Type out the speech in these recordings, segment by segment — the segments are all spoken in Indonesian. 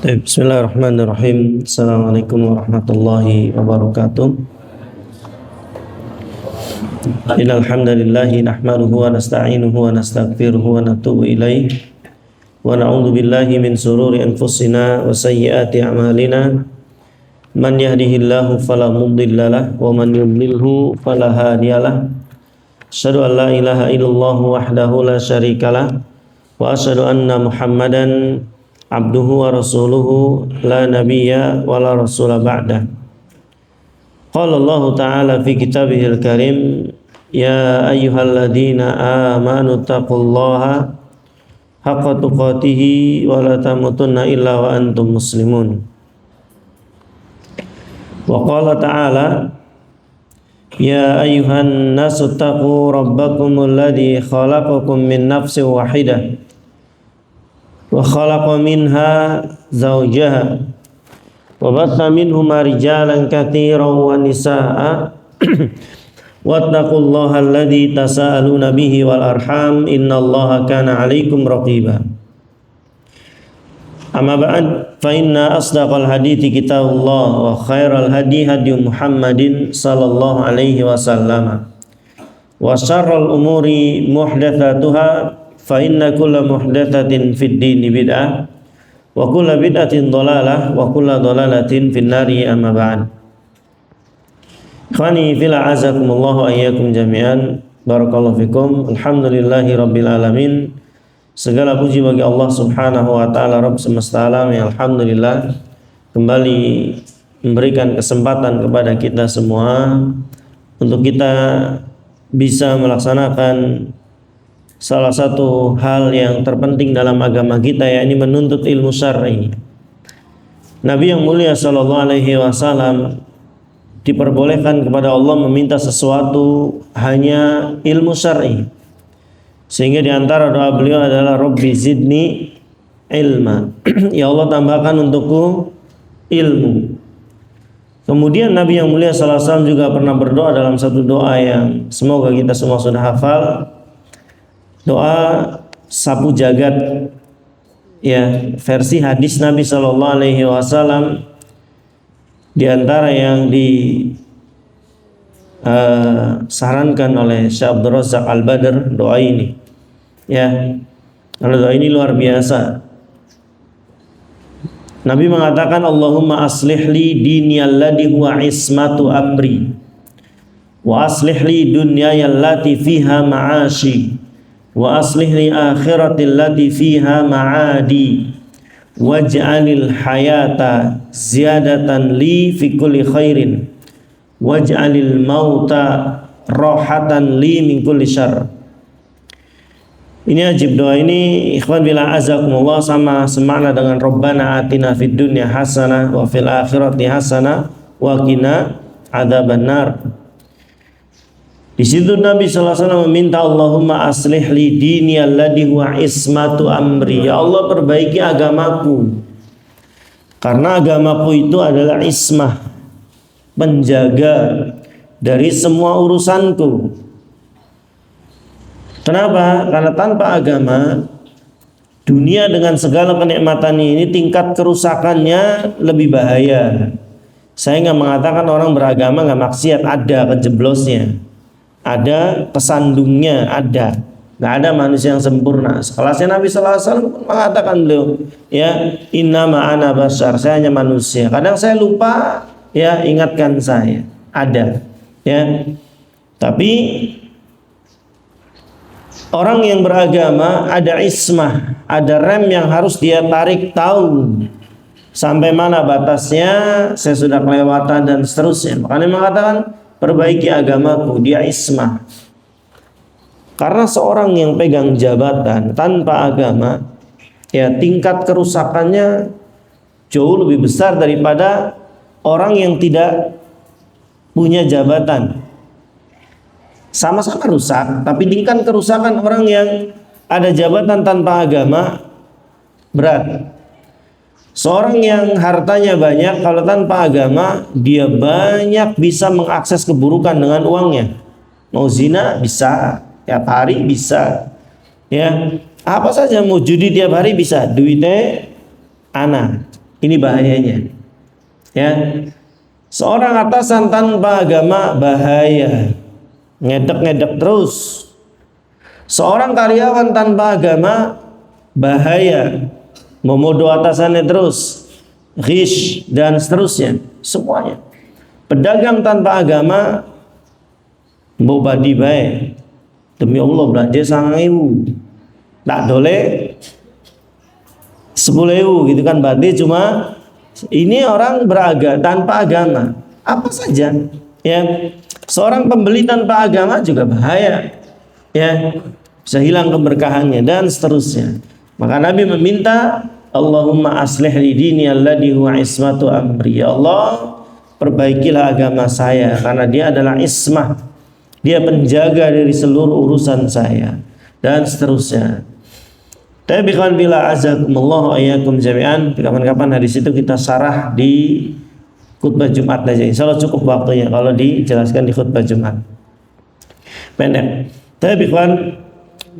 Bismillahirrahmanirrahim. Assalamualaikum warahmatullahi wabarakatuh. Innal hamdalillahi nahmaduhu wa nasta'inuhu wa nastaghfiruhu wa natubu ilaih. Wa na'udzu billahi min shururi anfusina wa sayyiati a'malina. Man yahdihillahu fala mudilla lahu wa man yudlilhu fala hadiyalah. Asyhadu an la ilaha illallah wahdahu la syarikalah wa asyhadu anna Muhammadan abduhu wa rasuluhu la nabiyya wa la rasula ba'dah. Qala Allah ta'ala fi kitabihil karim, ya ayyuhalladzina amanu taqullaha haqqa tuqatih wa la tamutunna illa wa antum muslimun. Wa qala ta'ala, ya ayyuhan nasu taqu rabbakumul ladzi khalaqakum min nafsin wahidah wa khalaqa minha zawjaha wa batha minhuma rijalan katsiran wa nisaa'a wattaqullaha alladzi tasaaluna bihi wal arham innallaha kana 'alaikum raqiba. Amma ba'd, fa inna asdaqal hadithi kitabullah wa khairal hadi hadi Muhammadin sallallahu alaihi wasallam wa syarrul umuri muhdatsatuha fa inna kulla muhdatsatin fid dini bid'ah wa kulla bid'atin dhalalah wa kulla dhalalatin finnari amma ba'd. Ikhwani fillah azakumullah ayyakum jami'an. Barakallahu fikum. Alhamdulillahi rabbil alamin. Segala puji bagi Allah Subhanahu wa taala Rabb semesta alam yang alhamdulillah kembali memberikan kesempatan kepada kita semua untuk kita bisa melaksanakan salah satu hal yang terpenting dalam agama kita, yakni menuntut ilmu syar'i. Nabi yang mulia sallallahu alaihi wasallam diperbolehkan kepada Allah meminta sesuatu hanya ilmu syar'i. Sehingga di antara doa beliau adalah Rabbi zidni ilma. Ya Allah, tambahkan untukku ilmu. Kemudian Nabi yang mulia sallallahu alaihi wasallam juga pernah berdoa dalam satu doa yang semoga kita semua sudah hafal. Doa sapu jagat, ya, versi hadis Nabi sallallahu alaihi wasallam. Di antara yang disarankan oleh Syekh Abdul Razak Al-Badr, doa ini, ya, karena doa ini luar biasa. Nabi mengatakan, Allahumma aslih li dini alladhi huwa ismatu amri wa aslih li dunyaya allati fiha ma'ashi wa aslih li akhirati allati fiha ma'adi waj'alil hayata ziyadatan li fi kulli khairin waj'alil mauta rohatan li min kulli syarr. Ini ajib doa ini, ikhwan bila azakumullah, sama semakna dengan Rabbana atina fid dunya hasanah wa fil akhirati hasanah wa qina adzabannar. Di situ Nabi sallallahu alaihi wasallam meminta, Allahumma aslih li dini alladhi huwa ismatu amri. Ya Allah, perbaiki agamaku, karena agamaku itu adalah ismah, penjaga dari semua urusanku. Kenapa? Karena tanpa agama, dunia dengan segala kenikmatan ini tingkat kerusakannya lebih bahaya. Saya nggak mengatakan orang beragama nggak maksiat, ada kejeblosnya, ada kesandungnya, ada. Nggak ada manusia yang sempurna. Sekelasnya Nabi sallallahu alaihi wasallam mengatakan beliau, ya, innama ana bashar, saya hanya manusia. Kadang saya lupa, ya, ingatkan saya. Ada, ya. Tapi orang yang beragama ada ismah, ada rem yang harus dia tarik, tahu sampai mana batasnya, saya sudah kelewatan dan seterusnya. Makanya mengatakan perbaiki agamaku, dia ismah. Karena seorang yang pegang jabatan tanpa agama, ya, tingkat kerusakannya jauh lebih besar daripada orang yang tidak punya jabatan. Sama-sama rusak, tapi tingkat kerusakan orang yang ada jabatan tanpa agama berat. Seorang yang hartanya banyak, kalau tanpa agama, dia banyak bisa mengakses keburukan dengan uangnya. Mau zina bisa, tiap hari bisa, ya, apa saja. Mau judi tiap hari bisa, duitnya anak, Ini bahayanya. Ya. Seorang atasan tanpa agama bahaya. Ngedek-ngedek terus. Seorang karyawan tanpa agama bahaya. Memodoh atasannya terus. Ghish dan seterusnya. Semuanya. Pedagang tanpa agama mbok badi bae. Demi Allah belanja 9.000. Tak dole 10.000 gitu kan, berarti cuma ini orang tanpa agama. Apa saja ya, seorang pembeli tanpa agama juga bahaya ya, bisa hilang keberkahannya dan seterusnya. Maka Nabi meminta, Allahumma aslih li dini alladhi huwa ismatu amri. Ya Allah, perbaikilah agama saya karena dia adalah ismah, dia penjaga dari seluruh urusan saya dan seterusnya. Tapi kawan bila azakumullah ayyakum jami'an, kapan-kapan hadis itu kita sarah di khutbah Jumat aja. Insyaallah cukup waktunya kalau dijelaskan di khutbah Jumat. Pendek. Tapi kawan,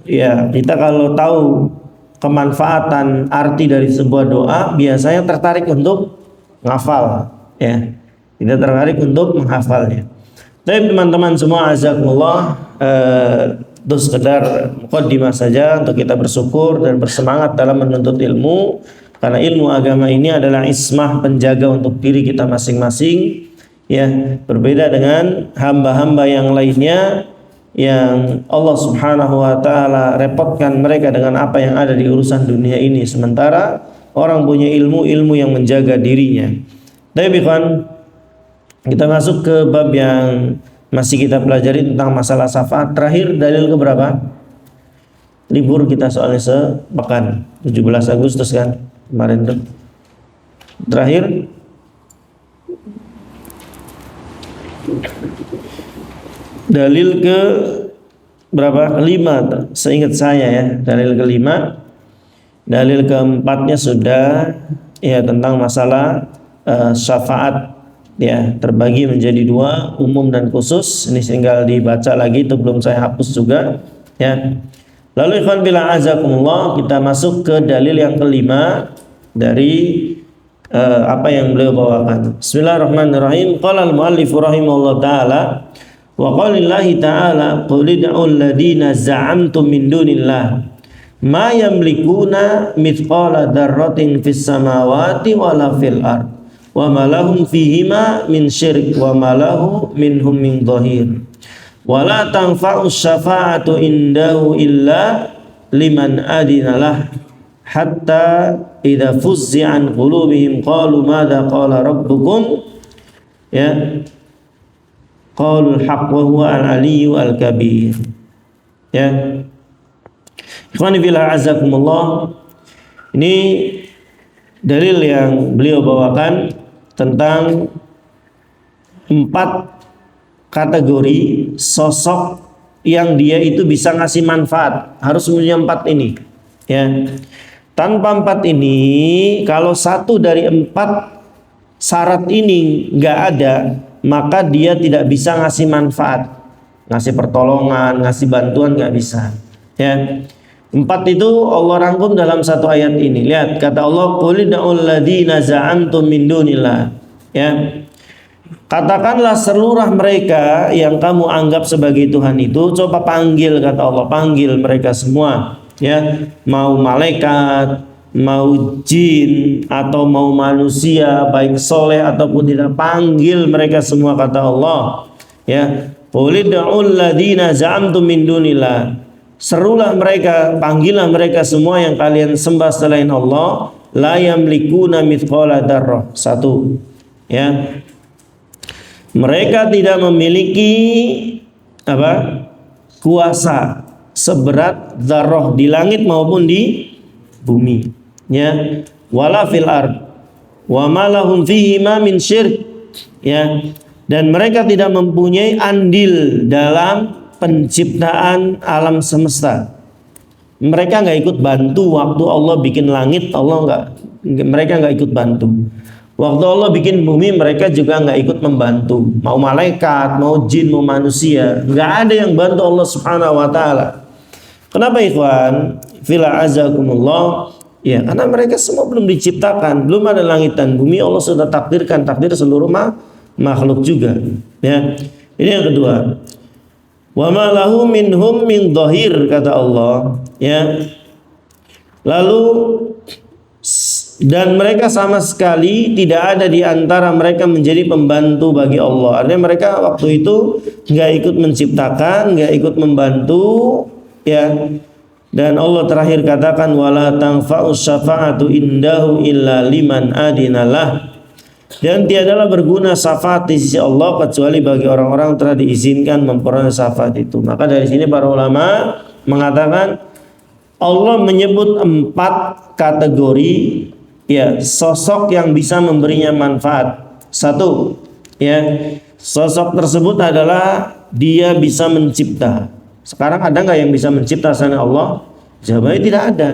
ya kita kalau tahu kemanfaatan arti dari sebuah doa, biasanya tertarik untuk menghafal ya. Kita tertarik untuk menghafalnya. Tapi teman-teman semua azakumullah, itu sekedar muqaddimah saja untuk kita bersyukur dan bersemangat dalam menuntut ilmu, karena ilmu agama ini adalah ismah, penjaga untuk diri kita masing-masing ya, berbeda dengan hamba-hamba yang lainnya yang Allah Subhanahu wa taala repotkan mereka dengan apa yang ada di urusan dunia ini, sementara orang punya ilmu yang menjaga dirinya. Tapi kan kita masuk ke bab yang masih kita pelajari tentang masalah syafaat. Terakhir dalil keberapa? Libur kita soalnya sepekan, 17 Agustus kan kemarin tuh. Terakhir dalil ke berapa? 5 seingat saya ya. Dalil ke-5. Dalil ke-4-nya sudah ya, tentang masalah syafaat ya, terbagi menjadi 2, umum dan khusus. Ini tinggal dibaca lagi, itu belum saya hapus juga ya. Lalu ikhwan bila azakumullah, kita masuk ke dalil yang ke-5 dari apa yang beliau bawakan. Bismillahirrahmanirrahim. Qala al-muallif rahimahullah taala, wa qalillahi ta'ala qul ud'ul ladina za'amtum min dunillah ma yamlikuna mithqala dzarratin fis samawati wala fil ard wa ma lahum fihima min syirk wa ma lahu minhum min dhahir wa la tanfa'u syafa'atu indahu illa liman adina lah hatta idza fuzzi'a an qulubihim qalu madza qala rabbukum ya qaulul haqq wa huwa al-aliyyu al-kabir ya. Ikhwani fillah azakumullah, ini dalil yang beliau bawakan tentang 4 kategori sosok yang dia itu bisa ngasih manfaat. Harus punya 4 ini ya. Tanpa 4 ini, kalau 1 dari 4 syarat ini nggak ada, maka dia tidak bisa ngasih manfaat, ngasih pertolongan, ngasih bantuan, nggak bisa ya. 4 itu Allah rangkum dalam 1 ayat ini. Lihat kata Allah, qul ud'ul ladzina za'amtum min dunillah ya. Katakanlah seluruh mereka yang kamu anggap sebagai Tuhan itu, coba panggil, kata Allah, panggil mereka semua ya, mau malaikat, mau jin atau mau manusia, baik soleh ataupun tidak, panggil mereka semua, kata Allah ya. Qul ud'ul ladzina za'amtum min dunillah, serulah mereka, panggillah mereka semua yang kalian sembah selain Allah, la yamlikuna mithqala dzarrah. 1 ya, mereka tidak memiliki apa? Kuasa seberat dzarrah di langit maupun di bumi ya. Wala fil ard wa ma lahum fihi ma min syirk ya, dan mereka tidak mempunyai andil dalam penciptaan alam semesta. Mereka nggak ikut bantu waktu Allah bikin langit, mereka nggak ikut bantu. Waktu Allah bikin bumi, mereka juga nggak ikut membantu. Mau malaikat, mau jin, mau manusia, nggak ada yang bantu Allah Subhanahu wa taala. Kenapa ikhwan? Fila azakumullah, Ya, karena mereka semua belum diciptakan, belum ada langit dan bumi. Allah sudah takdirkan takdir seluruh makhluk juga. Ya, ini yang kedua. Wa ma lahu minhum min dhahir, kata Allah. Ya, lalu dan mereka sama sekali tidak ada di antara mereka menjadi pembantu bagi Allah. Artinya mereka waktu itu nggak ikut menciptakan, nggak ikut membantu, ya. Dan Allah terakhir katakan wala tanfa'us syafa'atu indahu illa liman adinalah. Dan tiadalah berguna syafaat di sisi Allah kecuali bagi orang-orang telah diizinkan memperoleh syafaat itu. Maka dari sini para ulama mengatakan Allah menyebut 4 kategori, ya, sosok yang bisa memberinya manfaat. 1, ya, sosok tersebut adalah dia bisa mencipta. Sekarang ada nggak yang bisa mencipta selain Allah? Jawabannya tidak ada.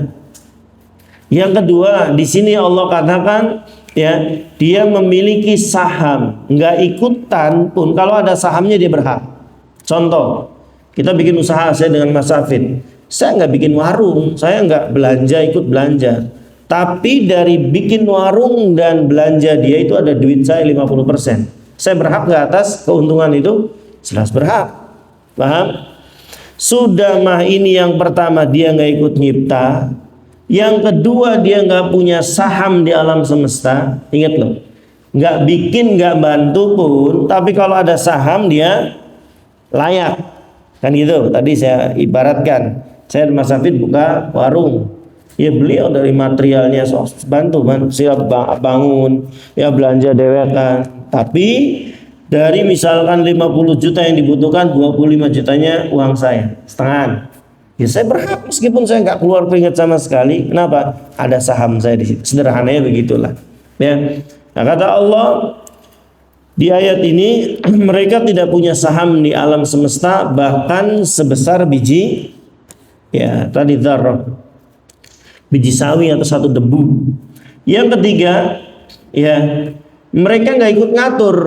Yang kedua, di sini Allah katakan, ya, dia memiliki saham, nggak ikutan pun kalau ada sahamnya dia berhak. Contoh, kita bikin usaha, saya dengan Mas Safid, saya nggak bikin warung, saya nggak belanja, ikut belanja. Tapi dari bikin warung dan belanja dia itu ada duit saya 50%. Saya berhak nggak atas keuntungan itu? Jelas berhak. Paham? Sudah mah ini yang pertama dia nggak ikut nyipta. Yang kedua dia nggak punya saham di alam semesta. Ingat loh, nggak bikin, nggak bantu pun, tapi kalau ada saham dia layak. Kan gitu. Tadi saya ibaratkan, saya Mas Hafid buka warung. Ya beliau dari materialnya bantu siap bangun, ya belanja dewekan. Tapi dari misalkan 50 juta yang dibutuhkan, 25 jutanya uang saya, setengah. Ya saya berhak meskipun saya nggak keluar keringat sama sekali. Kenapa? Ada saham saya di situ. Sederhananya begitulah. Ya. Nah, kata Allah di ayat ini, mereka tidak punya saham di alam semesta bahkan sebesar biji, ya tadi dzarrah, biji sawi atau satu debu. Yang ketiga, ya mereka nggak ikut ngatur.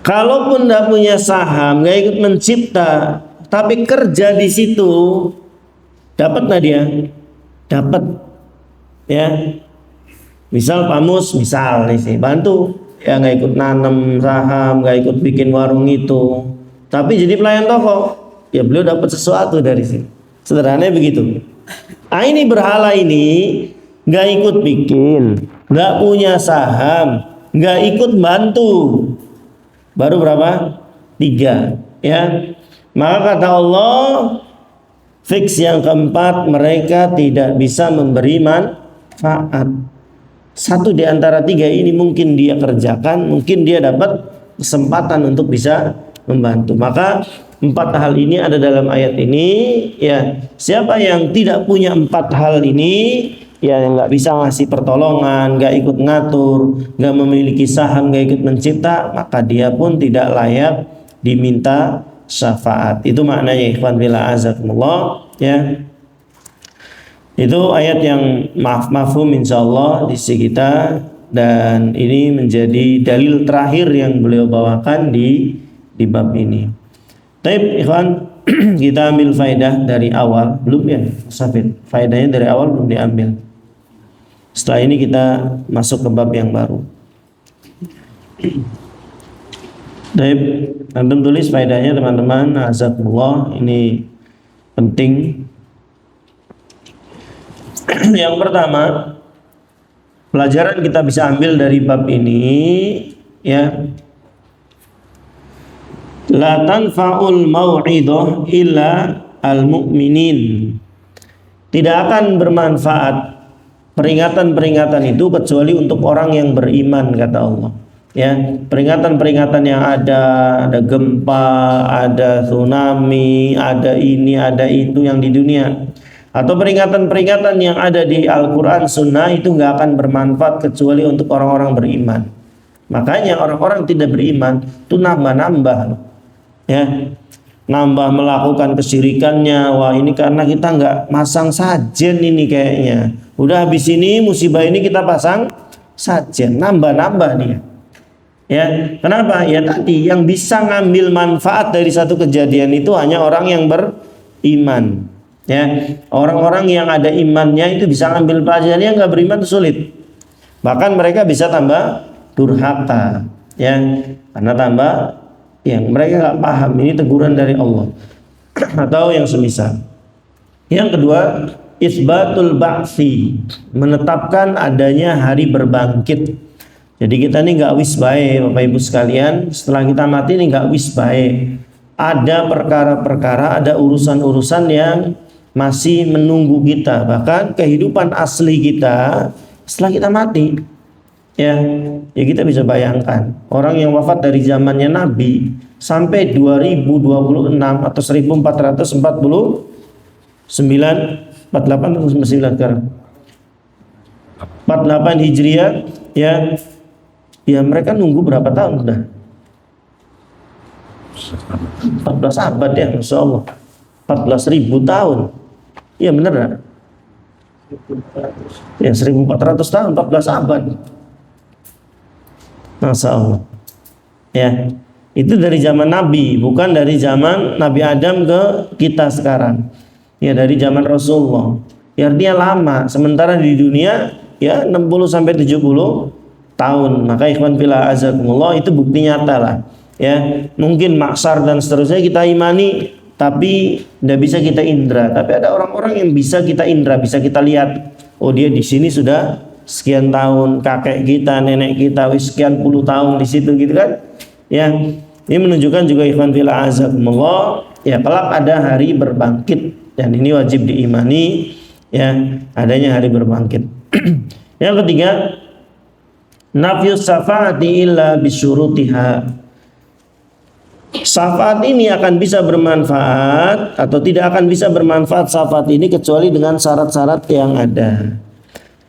Kalaupun nggak punya saham, nggak ikut mencipta, tapi kerja di situ, dapat nggak dia? Dapat, ya. Misal Pamus, misal nih sih, bantu, ya nggak ikut nanam saham, nggak ikut bikin warung itu, tapi jadi pelayan toko, ya beliau dapat sesuatu dari sini. Sederhananya begitu. Ah, ini berhala ini nggak ikut bikin, nggak punya saham, nggak ikut bantu. Baru berapa? 3, ya. Maka kata Allah, fix yang keempat, mereka tidak bisa memberi manfaat. 1 di antara 3 ini mungkin dia kerjakan, mungkin dia dapat kesempatan untuk bisa membantu. Maka 4 hal ini ada dalam ayat ini, ya. Siapa yang tidak punya 4 hal ini, ya, yang nggak bisa ngasih pertolongan, nggak ikut ngatur, nggak memiliki saham, nggak ikut mencipta, maka dia pun tidak layak diminta syafaat. Itu maknanya, ikhwan fillah azakumullah, ya. Itu ayat yang mafhum insyaallah di sisi kita, dan ini menjadi dalil terakhir yang beliau bawakan di bab ini. Taib ikhwan, kita ambil faedah dari awal, belum ya Safid? Faedahnya dari awal belum diambil. Setelah ini kita masuk ke bab yang baru. Taib, antum tulis faedahnya teman-teman, azakumullah, ini penting. Yang pertama, pelajaran kita bisa ambil dari bab ini, ya. La tanfa'ul mau'idah illa al-mu'minin. Tidak akan bermanfaat peringatan-peringatan itu kecuali untuk orang yang beriman, kata Allah. Ya, peringatan-peringatan yang ada gempa, ada tsunami, ada ini, ada itu yang di dunia, atau peringatan-peringatan yang ada di Al-Quran, Sunnah, itu nggak akan bermanfaat kecuali untuk orang-orang beriman. Makanya orang-orang tidak beriman itu nambah-nambah, ya, nambah melakukan kesyirikannya. Wah, ini karena kita nggak masang sajen ini kayaknya. Udah habis ini musibah ini kita pasang sajen, nambah-nambah dia. Ya, kenapa? Ya tadi yang bisa ngambil manfaat dari satu kejadian itu hanya orang yang beriman. Ya, orang-orang yang ada imannya itu bisa ambil pelajaran, yang nggak beriman itu sulit. Bahkan mereka bisa tambah durhaka, ya, karena tambah yang mereka nggak paham ini teguran dari Allah atau yang semisal. Yang kedua, isbatul ba'si, menetapkan adanya hari berbangkit. Jadi kita ini nggak wis bae, Bapak Ibu sekalian, setelah kita mati ini nggak wis bae. Ada perkara-perkara, ada urusan-urusan yang masih menunggu kita, bahkan kehidupan asli kita setelah kita mati. Ya kita bisa bayangkan orang yang wafat dari zamannya Nabi sampai 2026 atau 1449, 48 atau 49 sekarang, 48 Hijriah, ya mereka nunggu berapa tahun sudah? 14 abad ya, Masya Allah, 14.000 tahun. Iya benar kan? Ya 1.400 tahun, 14 abad. Masya Allah. Ya, itu dari zaman Nabi, bukan dari zaman Nabi Adam ke kita sekarang. Ya dari zaman Rasulullah. Ya artinya lama. Sementara di dunia ya 60 sampai 70 tahun. Maka ikhwan fillah azakumullah, itu bukti nyata lah. Ya, mungkin maksar dan seterusnya kita imani, tapi tidak bisa kita indra. Tapi ada orang-orang yang bisa kita indra, bisa kita lihat. Oh dia di sini sudah sekian tahun, kakek kita, nenek kita, sekian puluh tahun di situ gitu kan? Ya, ini menunjukkan juga ikhwan fillah azakumullah, ya kelak ada hari berbangkit, dan ini wajib diimani, ya adanya hari berbangkit. Yang ketiga, nafyus syafaati illa bisyurutiha. Syafaat ini akan bisa bermanfaat atau tidak akan bisa bermanfaat syafaat ini kecuali dengan syarat-syarat yang ada.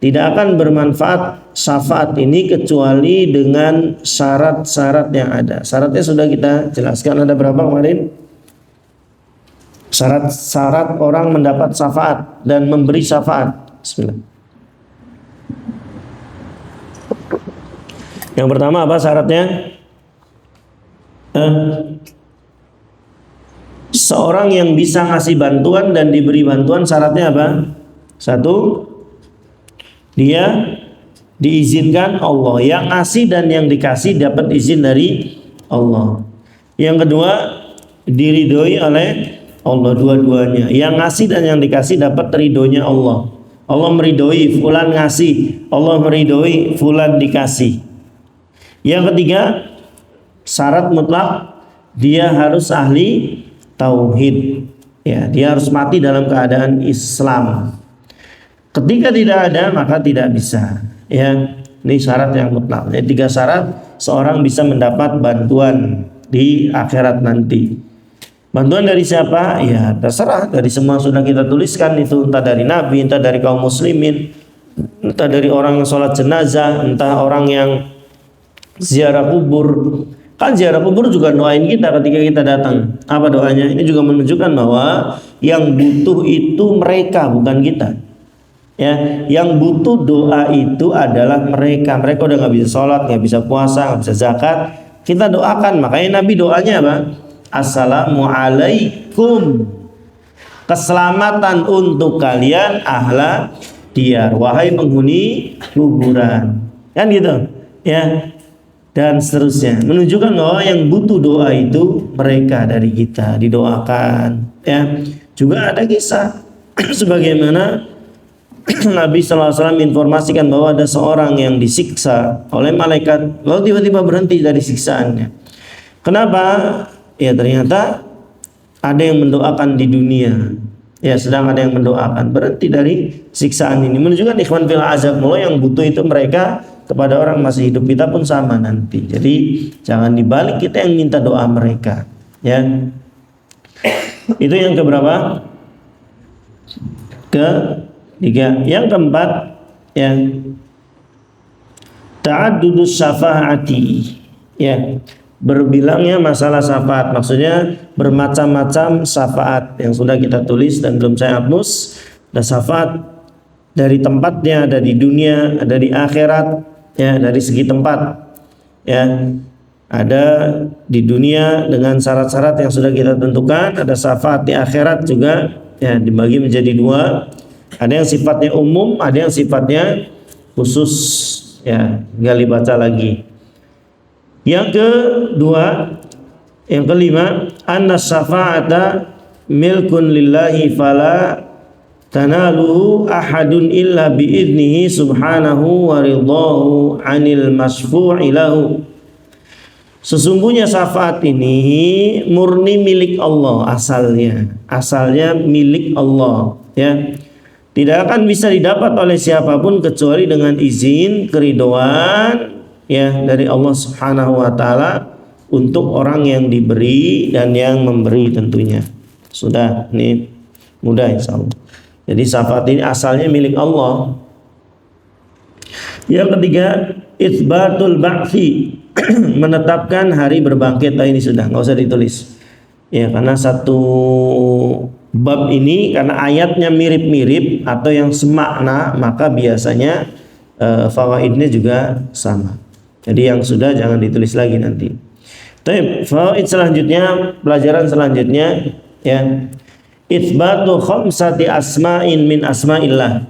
Tidak akan bermanfaat syafaat ini kecuali dengan syarat-syarat yang ada. Syaratnya sudah kita jelaskan, ada berapa kemarin? Syarat-syarat orang mendapat syafaat dan memberi syafaat. Bismillah. Yang pertama apa syaratnya? Seorang yang bisa ngasih bantuan dan diberi bantuan, syaratnya apa? Satu, dia diizinkan Allah. Yang ngasih dan yang dikasih dapat izin dari Allah. Yang kedua, diridhoi oleh Allah dua-duanya. Yang ngasih dan yang dikasih dapat ridhonya Allah. Allah meridhoi fulan ngasih, Allah meridhoi fulan dikasih. Yang ketiga, syarat mutlak, dia harus ahli tauhid. Ya, dia harus mati dalam keadaan Islam. Ketika tidak ada, maka tidak bisa. Ya, ini syarat yang mutlak. Jadi 3 syarat seorang bisa mendapat bantuan di akhirat nanti. Bantuan dari siapa? Ya terserah, dari semua sudah kita tuliskan itu, entah dari Nabi, entah dari kaum muslimin, entah dari orang yang sholat jenazah, entah orang yang ziarah kubur. Kan ziarah kubur juga doain kita ketika kita datang. Apa doanya? Ini juga menunjukkan bahwa yang butuh itu mereka, bukan kita. Ya, yang butuh doa itu adalah mereka. Mereka udah nggak bisa sholat, nggak bisa puasa, nggak bisa zakat. Kita doakan. Makanya Nabi doanya apa? Assalamualaikum. Keselamatan untuk kalian ahla diyar, wahai penghuni kuburan. Kan gitu. Ya. Dan seterusnya, menunjukkan bahwa yang butuh doa itu mereka dari kita, didoakan. Ya, juga ada kisah sebagaimana Nabi SAW informasikan bahwa ada seorang yang disiksa oleh malaikat, lalu tiba-tiba berhenti dari siksaannya. Kenapa? Ya ternyata ada yang mendoakan di dunia. Ya sedang ada yang mendoakan, berhenti dari siksaan ini. Menunjukkan ikhwan fillah azakumullah, yang butuh itu mereka, kepada orang masih hidup kita pun sama nanti. Jadi jangan dibalik kita yang minta doa mereka. Ya, itu yang keberapa? Ketiga. Yang keempat, ya, ta'addudus syafaati. Ya, berbilangnya masalah syafaat, maksudnya bermacam-macam syafaat yang sudah kita tulis dan belum saya hapus. Ada syafaat dari tempatnya, ada di dunia, ada di akhirat. Ya, dari segi tempat, ya, ada di dunia dengan syarat-syarat yang sudah kita tentukan, ada syafaat di akhirat juga ya dibagi menjadi dua. Ada yang sifatnya umum, ada yang sifatnya khusus. Ya, tinggal dibaca lagi. Yang kedua, yang kelima, anna syafa'ata milkun lillahi fala tanaluhu ahadun illa biidnihi subhanahu wa ridahu anil masfu'i lahu. Sesungguhnya syafaat ini murni milik Allah asalnya milik Allah, ya. Tidak akan bisa didapat oleh siapapun kecuali dengan izin keridhaan, ya, dari Allah Subhanahu wa taala untuk orang yang diberi dan yang memberi tentunya. Sudah, ini mudah insyaallah. Jadi syafaat ini asalnya milik Allah. Yang ketiga, itsbatul ba'tsi, menetapkan hari berbangkit. Ini sudah, nggak usah ditulis. Ya, karena satu bab ini karena ayatnya mirip-mirip atau yang semakna, maka biasanya fawaidnya juga sama. Jadi yang sudah jangan ditulis lagi nanti. Tapi fawaid selanjutnya, pelajaran selanjutnya, ya, itsbatu khamsati asma'in min asma'illah,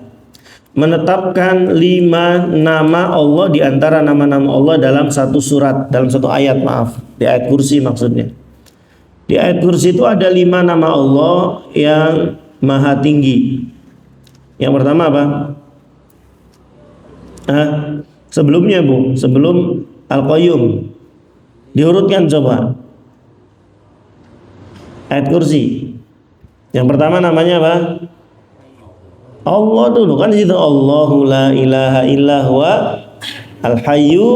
menetapkan 5 nama Allah di antara nama-nama Allah dalam satu surat, dalam satu ayat, maaf, di ayat kursi maksudnya. Di ayat kursi itu ada 5 nama Allah yang maha tinggi. Yang pertama apa? Sebelumnya Bu, sebelum Al-Qayyum, diurutkan coba. Ayat kursi. Yang pertama namanya apa? Allah dulu, kan di situ Allahu la ilaha illa huwa al-hayyu,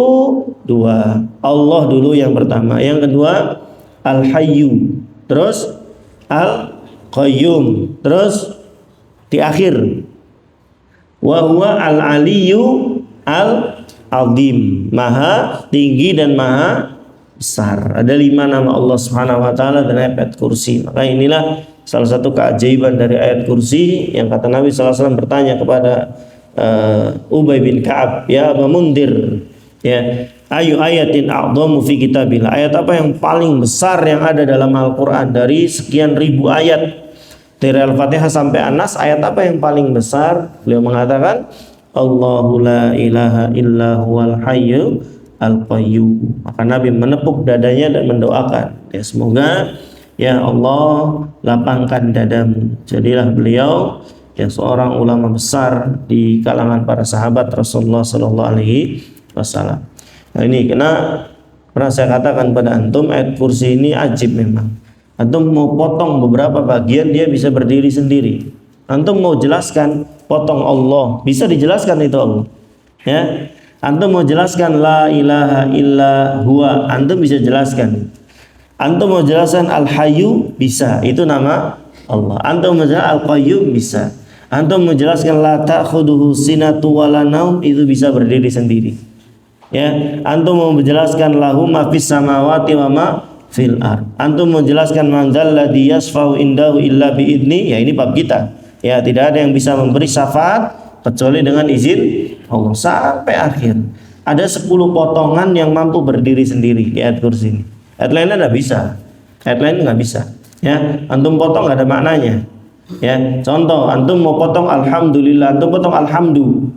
2. Allah dulu yang pertama. Yang kedua al-hayyu, terus al-qayyum, terus di akhir wa huwa al-aliyyu al-azim, maha tinggi dan maha besar. Ada 5 nama Allah Subhanahu wa taala dalam ayat kursi. Maka inilah salah satu keajaiban dari ayat kursi yang kata Nabi SAW bertanya kepada Ubay bin Ka'ab, ya Aba Mundir, ya, ayu ayatin a'dhamu fi kitabillah, ayat apa yang paling besar yang ada dalam Al-Quran dari sekian ribu ayat dari Al-Fatihah sampai An-Nas, ayat apa yang paling besar? Beliau mengatakan Allahu la ilaha illa huwal hayyu al-qayyum. Maka Nabi menepuk dadanya dan mendoakan, ya, semoga ya Allah lapangkan dadamu. Jadilah beliau ya seorang ulama besar di kalangan para sahabat Rasulullah Sallallahu Alaihi Wasallam. Nah ini pernah saya katakan pada antum, ayat kursi ini ajib memang. Antum mau potong beberapa bagian dia bisa berdiri sendiri. Antum mau jelaskan potong Allah, bisa dijelaskan itu Allah. Ya, antum mau jelaskan la ilaha illa huwa, antum bisa jelaskan. Antum mau jelaskan al-hayyu, bisa, itu nama Allah. Antum mau jelaskan al-qayyum, bisa. Antum mau jelaskan la ta'khuduhu sinatu wala naum, itu bisa berdiri sendiri. Ya, antum mau menjelaskan lahu ma fis samawati wa ma fil ard. Antum mau menjelaskan man dzalladzi yasfa'u indahu illa bi idni, ya ini bab kita. Ya, tidak ada yang bisa memberi syafaat kecuali dengan izin Allah, sampai akhir. Ada 10 potongan yang mampu berdiri sendiri di ayat kursi ini. Ayat lainnya nggak bisa. Ayat lain nggak bisa. Ya, antum potong nggak ada maknanya. Ya, contoh, antum mau potong alhamdulillah, antum potong alhamdu.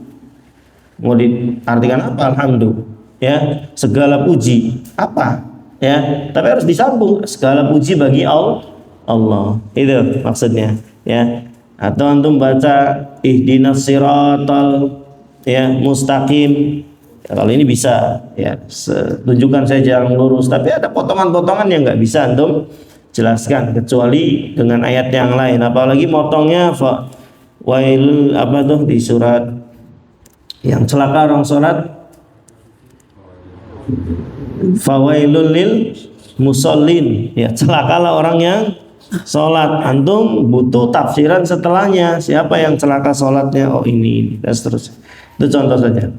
Mau diartikan apa alhamdu? Ya, segala puji. Apa? Ya, tapi harus disambung, segala puji bagi Allah. Itu maksudnya. Ya. Atau antum baca ihdinas siratal, ya, mustaqim. Ya, kalau ini bisa, ya, tunjukkan saya jalan lurus. Tapi ada potongan-potongan yang nggak bisa antum jelaskan kecuali dengan ayat yang lain. Apalagi motongnya wail apa tuh di surat yang celaka orang sholat, fawailul lil musallin, ya, celakalah orang yang sholat. Antum butuh tafsiran setelahnya, siapa yang celaka sholatnya, oh ini dan seterusnya. Itu contoh saja.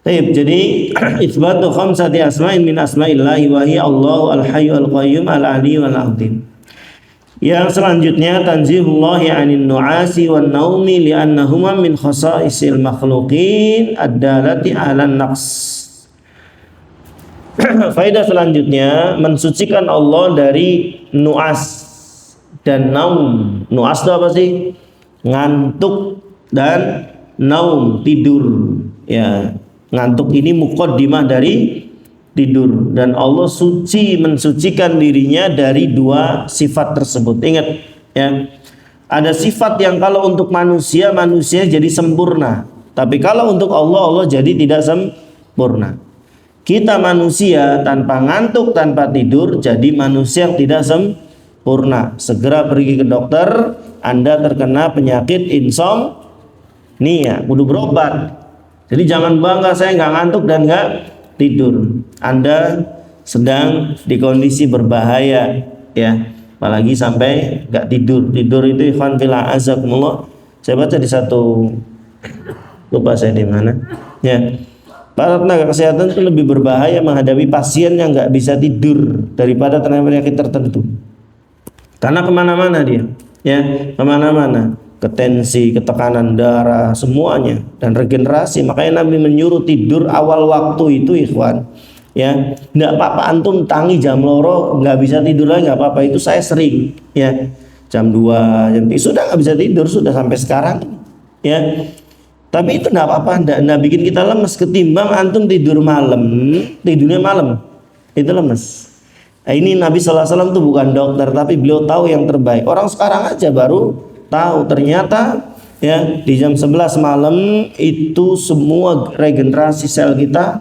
Jadi itsbatu khamsati asma'in min asma'illahi wa hiya Allahu al-hayyu al-qayyum al-'aliyyu al-'azim. Yang selanjutnya tanzihullahi 'anil nu'asi wan naumi li'annahuma min khasa'isil makhluqin ad-dalati 'alan naqs. Faedah selanjutnya mensucikan Allah dari nu'as. dan naum. Nu'as itu apa sih? Ngantuk dan naum, tidur. Ya, ngantuk ini muqaddimah dari tidur, dan Allah suci mensucikan dirinya dari dua sifat tersebut. Ingat ya, ada sifat yang kalau untuk manusia jadi sempurna, tapi kalau untuk Allah, Allah jadi tidak sempurna. Kita manusia tanpa ngantuk, tanpa tidur, jadi manusia yang tidak sempurna. Segera pergi ke dokter, Anda terkena penyakit insomnia, kudu berobat. Jadi jangan bangga saya nggak ngantuk dan nggak tidur. Anda sedang di kondisi berbahaya ya, apalagi sampai nggak tidur. Tidur itu ikhwan fillah azakumullah. Saya baca di satu, lupa saya di mana ya, para tenaga kesehatan itu lebih berbahaya menghadapi pasien yang nggak bisa tidur daripada terkena penyakit tertentu, karena kemana-mana dia ya, kemana-mana, ke tensi, ke tekanan darah, semuanya, dan regenerasi. Makanya Nabi menyuruh tidur awal waktu itu ikhwan ya. Nggak apa-apa antum tangi jam loro nggak bisa tidur lagi, nggak apa-apa, itu saya sering ya, jam 2 jam 3 sudah nggak bisa tidur, sudah sampai sekarang ya. Tapi itu nggak apa-apa, nggak bikin kita lemes. Ketimbang antum tidur malam, tidurnya malam itu lemes. Nah, ini Nabi SAW itu bukan dokter, tapi beliau tahu yang terbaik. Orang sekarang aja baru tahu ternyata ya, di jam 11 malam itu semua regenerasi sel kita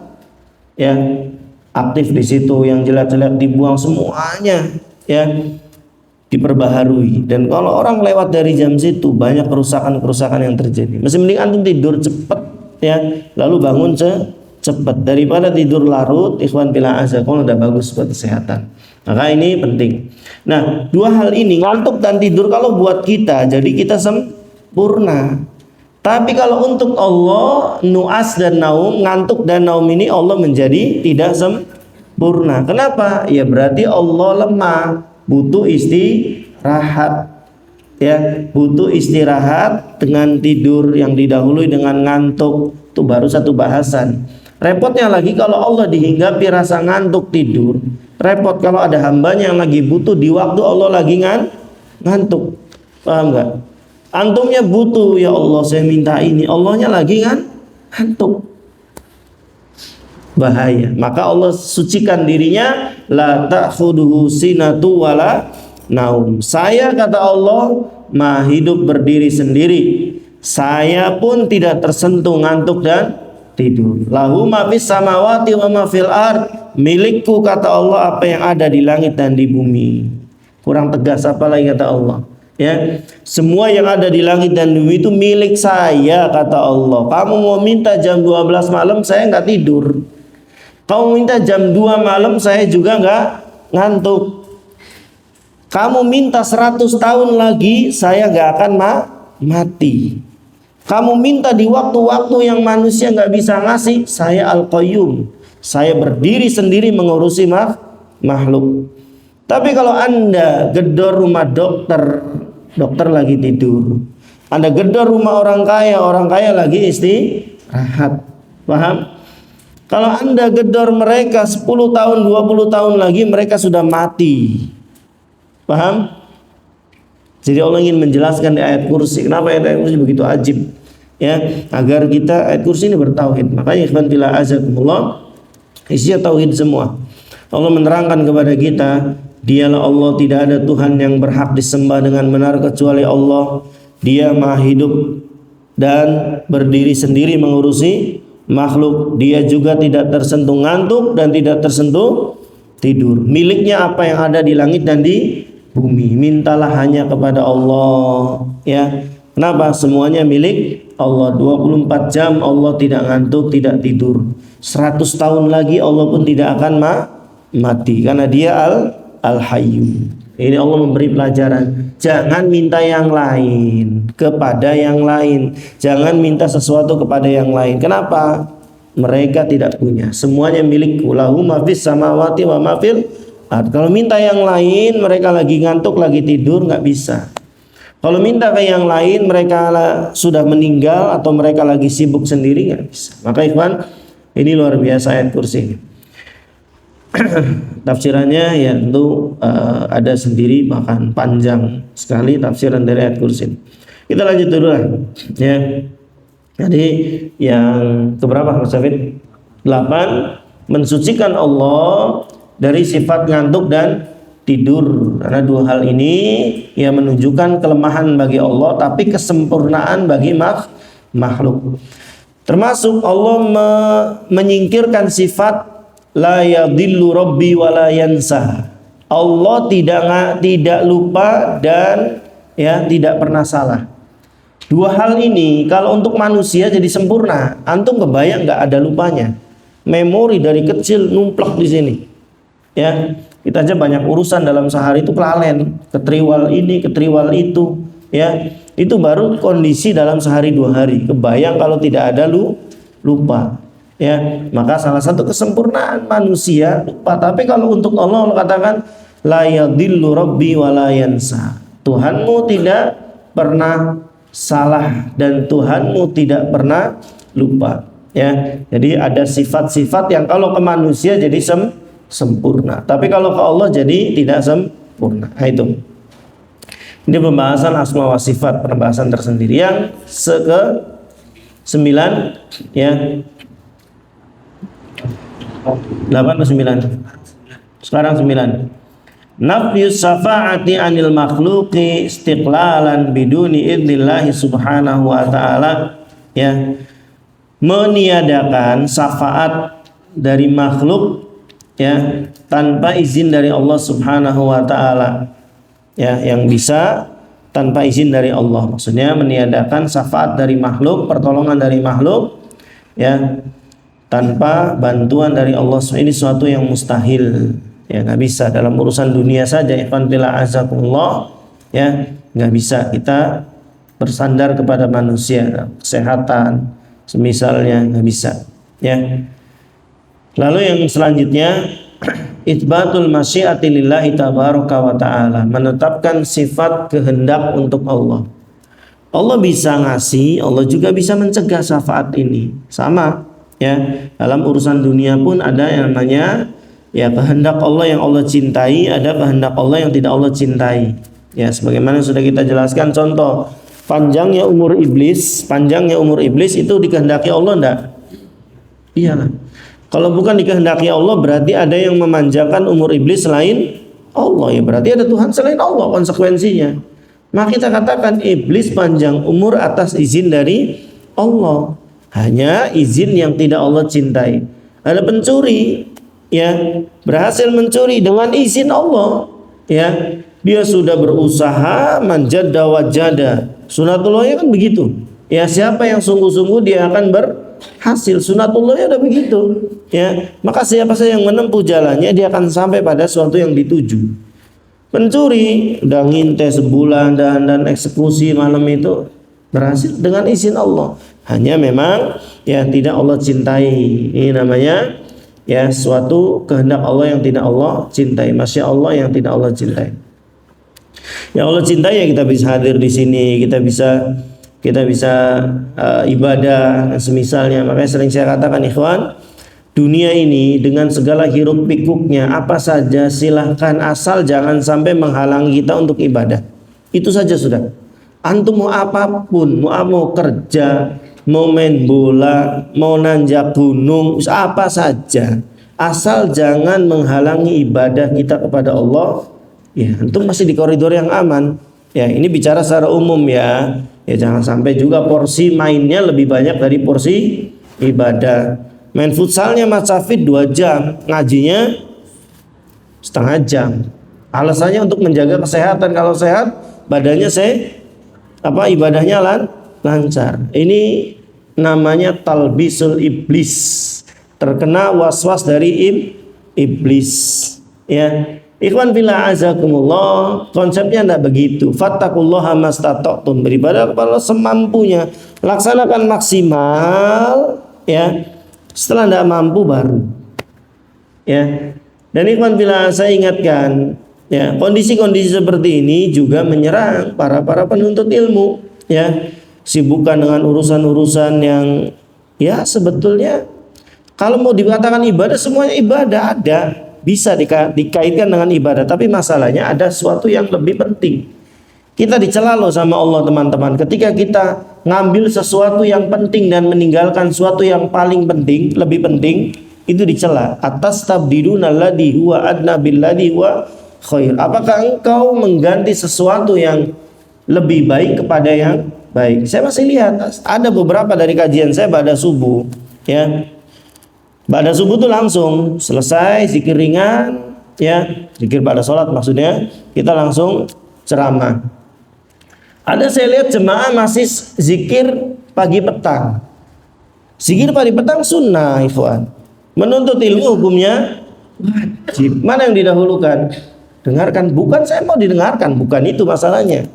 ya aktif di situ, yang jelek-jelek dibuang semuanya ya, diperbaharui. Dan kalau orang lewat dari jam situ banyak kerusakan-kerusakan yang terjadi. Mesti mending antum tidur cepat ya, lalu bangun cepat daripada tidur larut. Ikhwan fillah azakumullah, udah bagus buat kesehatan. Maka ini penting. Nah, dua hal ini, ngantuk dan tidur, kalau buat kita jadi kita sempurna. Tapi kalau untuk Allah, nu'as dan naum, ngantuk dan naum ini Allah menjadi tidak sempurna. Kenapa? Ya berarti Allah lemah, butuh istirahat ya, butuh istirahat. Dengan tidur yang didahului dengan ngantuk, itu baru satu bahasan. Repotnya lagi kalau Allah dihinggapi rasa ngantuk tidur, repot kalau ada hambanya yang lagi butuh di waktu Allah lagi ngantuk. Paham nggak? Antumnya butuh, ya Allah saya minta ini, Allahnya lagi ngantuk, bahaya. Maka Allah sucikan dirinya, la ta'khuduhu sinatu wala naum. Saya, kata Allah, maha hidup berdiri sendiri, saya pun tidak tersentuh ngantuk dan tidur. Lahu ma fis samawati wa ma fil ard, milikku, kata Allah, apa yang ada di langit dan di bumi. Kurang tegas apa lagi kata Allah ya, semua yang ada di langit dan bumi itu milik saya, kata Allah. Kamu mau minta jam 12 malam, saya nggak tidur. Kamu minta jam 2 malam, saya juga nggak ngantuk. Kamu minta 100 tahun lagi, saya nggak akan mati. Kamu minta di waktu-waktu yang manusia nggak bisa ngasih, saya Al-Qayyum, saya berdiri sendiri mengurusi makhluk. Tapi kalau Anda gedor rumah dokter, dokter lagi tidur. Anda gedor rumah orang kaya lagi istirahat. Paham? Kalau Anda gedor mereka 10 tahun, 20 tahun lagi mereka sudah mati. Paham? Jadi Allah ingin menjelaskan di ayat kursi. Kenapa ayat kursi begitu ajib? Ya, agar kita ayat kursi ini bertauhid. Makanya ikhwan fillah azakumullah, isinya tauhid semua. Allah menerangkan kepada kita, dialah Allah, tidak ada Tuhan yang berhak disembah dengan benar kecuali Allah. Dia maha hidup dan berdiri sendiri mengurusi makhluk. Dia juga tidak tersentuh ngantuk dan tidak tersentuh tidur. Miliknya apa yang ada di langit dan di bumi. Mintalah hanya kepada Allah ya. Kenapa? Semuanya milik Allah. 24 jam Allah tidak ngantuk, tidak tidur. 100 tahun lagi Allah pun tidak akan mati, karena dia Al-Hayyu. Ini Allah memberi pelajaran. Jangan minta yang lain kepada yang lain. Jangan minta sesuatu kepada yang lain. Kenapa? Mereka tidak punya. Semuanya milikku. Lahu ma fis samawati wa ma fil ard. Kalau minta yang lain, mereka lagi ngantuk, lagi tidur, nggak bisa. Kalau minta ke yang lain, mereka sudah meninggal atau mereka lagi sibuk sendiri, nggak bisa. Maka ikhwan, ini luar biasa ayat kursi ini. tafsirannya ya tentu ada sendiri, bahkan panjang sekali tafsiran dari ayat kursi. Kita lanjut dulu lah ya. Jadi yang keberapa Mas Syafid? 8, mensucikan Allah dari sifat ngantuk dan tidur. Karena dua hal ini ya menunjukkan kelemahan bagi Allah tapi kesempurnaan bagi makhluk. Termasuk Allah menyingkirkan sifat la yadhillu rabbi wa la yansa. Allah tidak lupa dan ya tidak pernah salah. Dua hal ini kalau untuk manusia jadi sempurna. Antum kebayang nggak ada lupanya? Memori dari kecil numplak di sini. Ya, kita aja banyak urusan dalam sehari itu kelalen, ketriwal ini, ketriwal itu, ya. Itu baru kondisi dalam sehari 2 hari. Kebayang kalau tidak ada lupa. Ya, maka salah satu kesempurnaan manusia lupa. Tapi kalau untuk Allah katakan la yadhillu rabbi wa la yansa. Tuhanmu tidak pernah salah dan Tuhanmu tidak pernah lupa. Ya, jadi ada sifat-sifat yang kalau ke manusia jadi sempurna. Tapi kalau ke Allah jadi tidak sempurna. Nah, itu. Ini pembahasan asma wa sifat, pembahasan tersendiri yang ke-9 ya. 8 atau 9? Sekarang 9. Nafyus syafa'ati anil makhluqi istiqlalan biduni idnillahi subhanahu wa ta'ala ya. Meniadakan syafaat dari makhluk ya tanpa izin dari Allah subhanahu wa ta'ala ya, yang bisa tanpa izin dari Allah. Maksudnya meniadakan syafaat dari makhluk, pertolongan dari makhluk ya tanpa bantuan dari Allah. Ini suatu yang mustahil ya, nggak bisa. Dalam urusan dunia saja ikhwan fillah azakumullah ya, nggak bisa kita bersandar kepada manusia. Kesehatan semisalnya nggak bisa ya. Lalu yang selanjutnya itsbatul masyiati lillahi tabaraka wa ta'ala, menetapkan sifat kehendak untuk Allah. Allah bisa ngasih, Allah juga bisa mencegah syafaat ini. Sama ya, dalam urusan dunia pun ada yang namanya ya kehendak Allah yang Allah cintai, ada kehendak Allah yang tidak Allah cintai. Ya, sebagaimana sudah kita jelaskan contoh panjangnya umur iblis itu dikehendaki Allah enggak? Iyalah. Kalau bukan dikehendaki Allah berarti ada yang memanjangkan umur iblis selain Allah, ya berarti ada Tuhan selain Allah konsekuensinya. Maka kita katakan iblis panjang umur atas izin dari Allah, hanya izin yang tidak Allah cintai. Ada pencuri ya berhasil mencuri dengan izin Allah ya, dia sudah berusaha manjada wajada, sunatullahnya kan begitu ya, siapa yang sungguh-sungguh dia akan berhasil, sunatullahnya udah begitu ya. Maka siapa saja yang menempuh jalannya dia akan sampai pada suatu yang dituju. Pencuri udah ngintai sebulan dan eksekusi malam itu berhasil dengan izin Allah, hanya memang ya tidak Allah cintai. Ini namanya ya suatu kehendak Allah yang tidak Allah cintai, masya Allah yang tidak Allah cintai. Yang Allah cintai ya kita bisa hadir di sini, kita bisa ibadah dan semisalnya. Makanya sering saya katakan ikhwan, dunia ini dengan segala hiruk pikuknya apa saja silahkan, asal jangan sampai menghalangi kita untuk ibadah. Itu saja sudah. Antum mau apapun, mau kerja, mau main bola, mau nanjak gunung, apa saja, asal jangan menghalangi ibadah kita kepada Allah. Ya, antum masih di koridor yang aman. Ya, ini bicara secara umum ya. Ya jangan sampai juga porsi mainnya lebih banyak dari porsi ibadah. Main futsalnya Mas Safid 2 jam, ngajinya setengah jam. Alasannya untuk menjaga kesehatan. Kalau sehat, badannya ibadahnya lancar. Ini namanya talbisul iblis. Terkena was-was dari iblis. Ya. Ikhwan fillah azakumullah, konsepnya tidak begitu. Fattaqullaha mastata'tum, beribadah kepada Allah semampunya. Laksanakan maksimal ya. Setelah tidak mampu baru ya. Dan ikhwan fillah saya ingatkan ya, kondisi-kondisi seperti ini juga menyerang para penuntut ilmu ya. Sibukkan dengan urusan-urusan yang ya sebetulnya kalau mau dikatakan ibadah, semuanya ibadah ada bisa dikaitkan dengan ibadah, tapi masalahnya ada sesuatu yang lebih penting. Kita dicela loh sama Allah teman-teman. Ketika kita ngambil sesuatu yang penting dan meninggalkan sesuatu yang paling penting, lebih penting, itu dicela. Atas tabdiluna alladhi huwa adna billadhi huwa khair. Apakah engkau mengganti sesuatu yang lebih baik kepada yang baik? Saya masih lihat ada beberapa dari kajian saya pada subuh, ya. Pada subuh tuh langsung selesai zikir ringan, ya, zikir pada sholat maksudnya, kita langsung ceramah. Ada saya lihat jemaah masih zikir pagi petang. Zikir pagi petang sunnah, ikhwan. Menuntut ilmu hukumnya wajib. Mana yang didahulukan? Dengarkan. Bukan saya mau didengarkan, bukan itu masalahnya.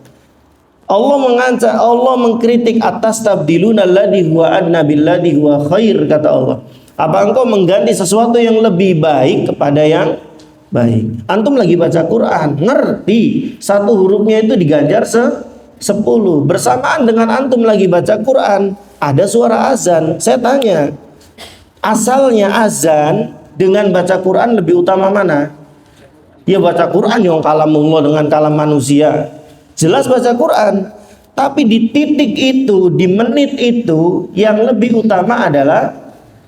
Allah mengancam, Allah mengkritik atas tabdiluna alladhi huwa adna billadhi huwa khair, kata Allah. Apa engkau mengganti sesuatu yang lebih baik kepada yang baik? Antum lagi baca Quran, ngerti satu hurufnya itu diganjar 10. Bersamaan dengan antum lagi baca Quran, ada suara azan. Saya tanya, asalnya azan dengan baca Quran lebih utama mana? Ya baca Quran yang kalamullah dengan kalam manusia. Jelas baca Quran. Tapi di titik itu, di menit itu, yang lebih utama adalah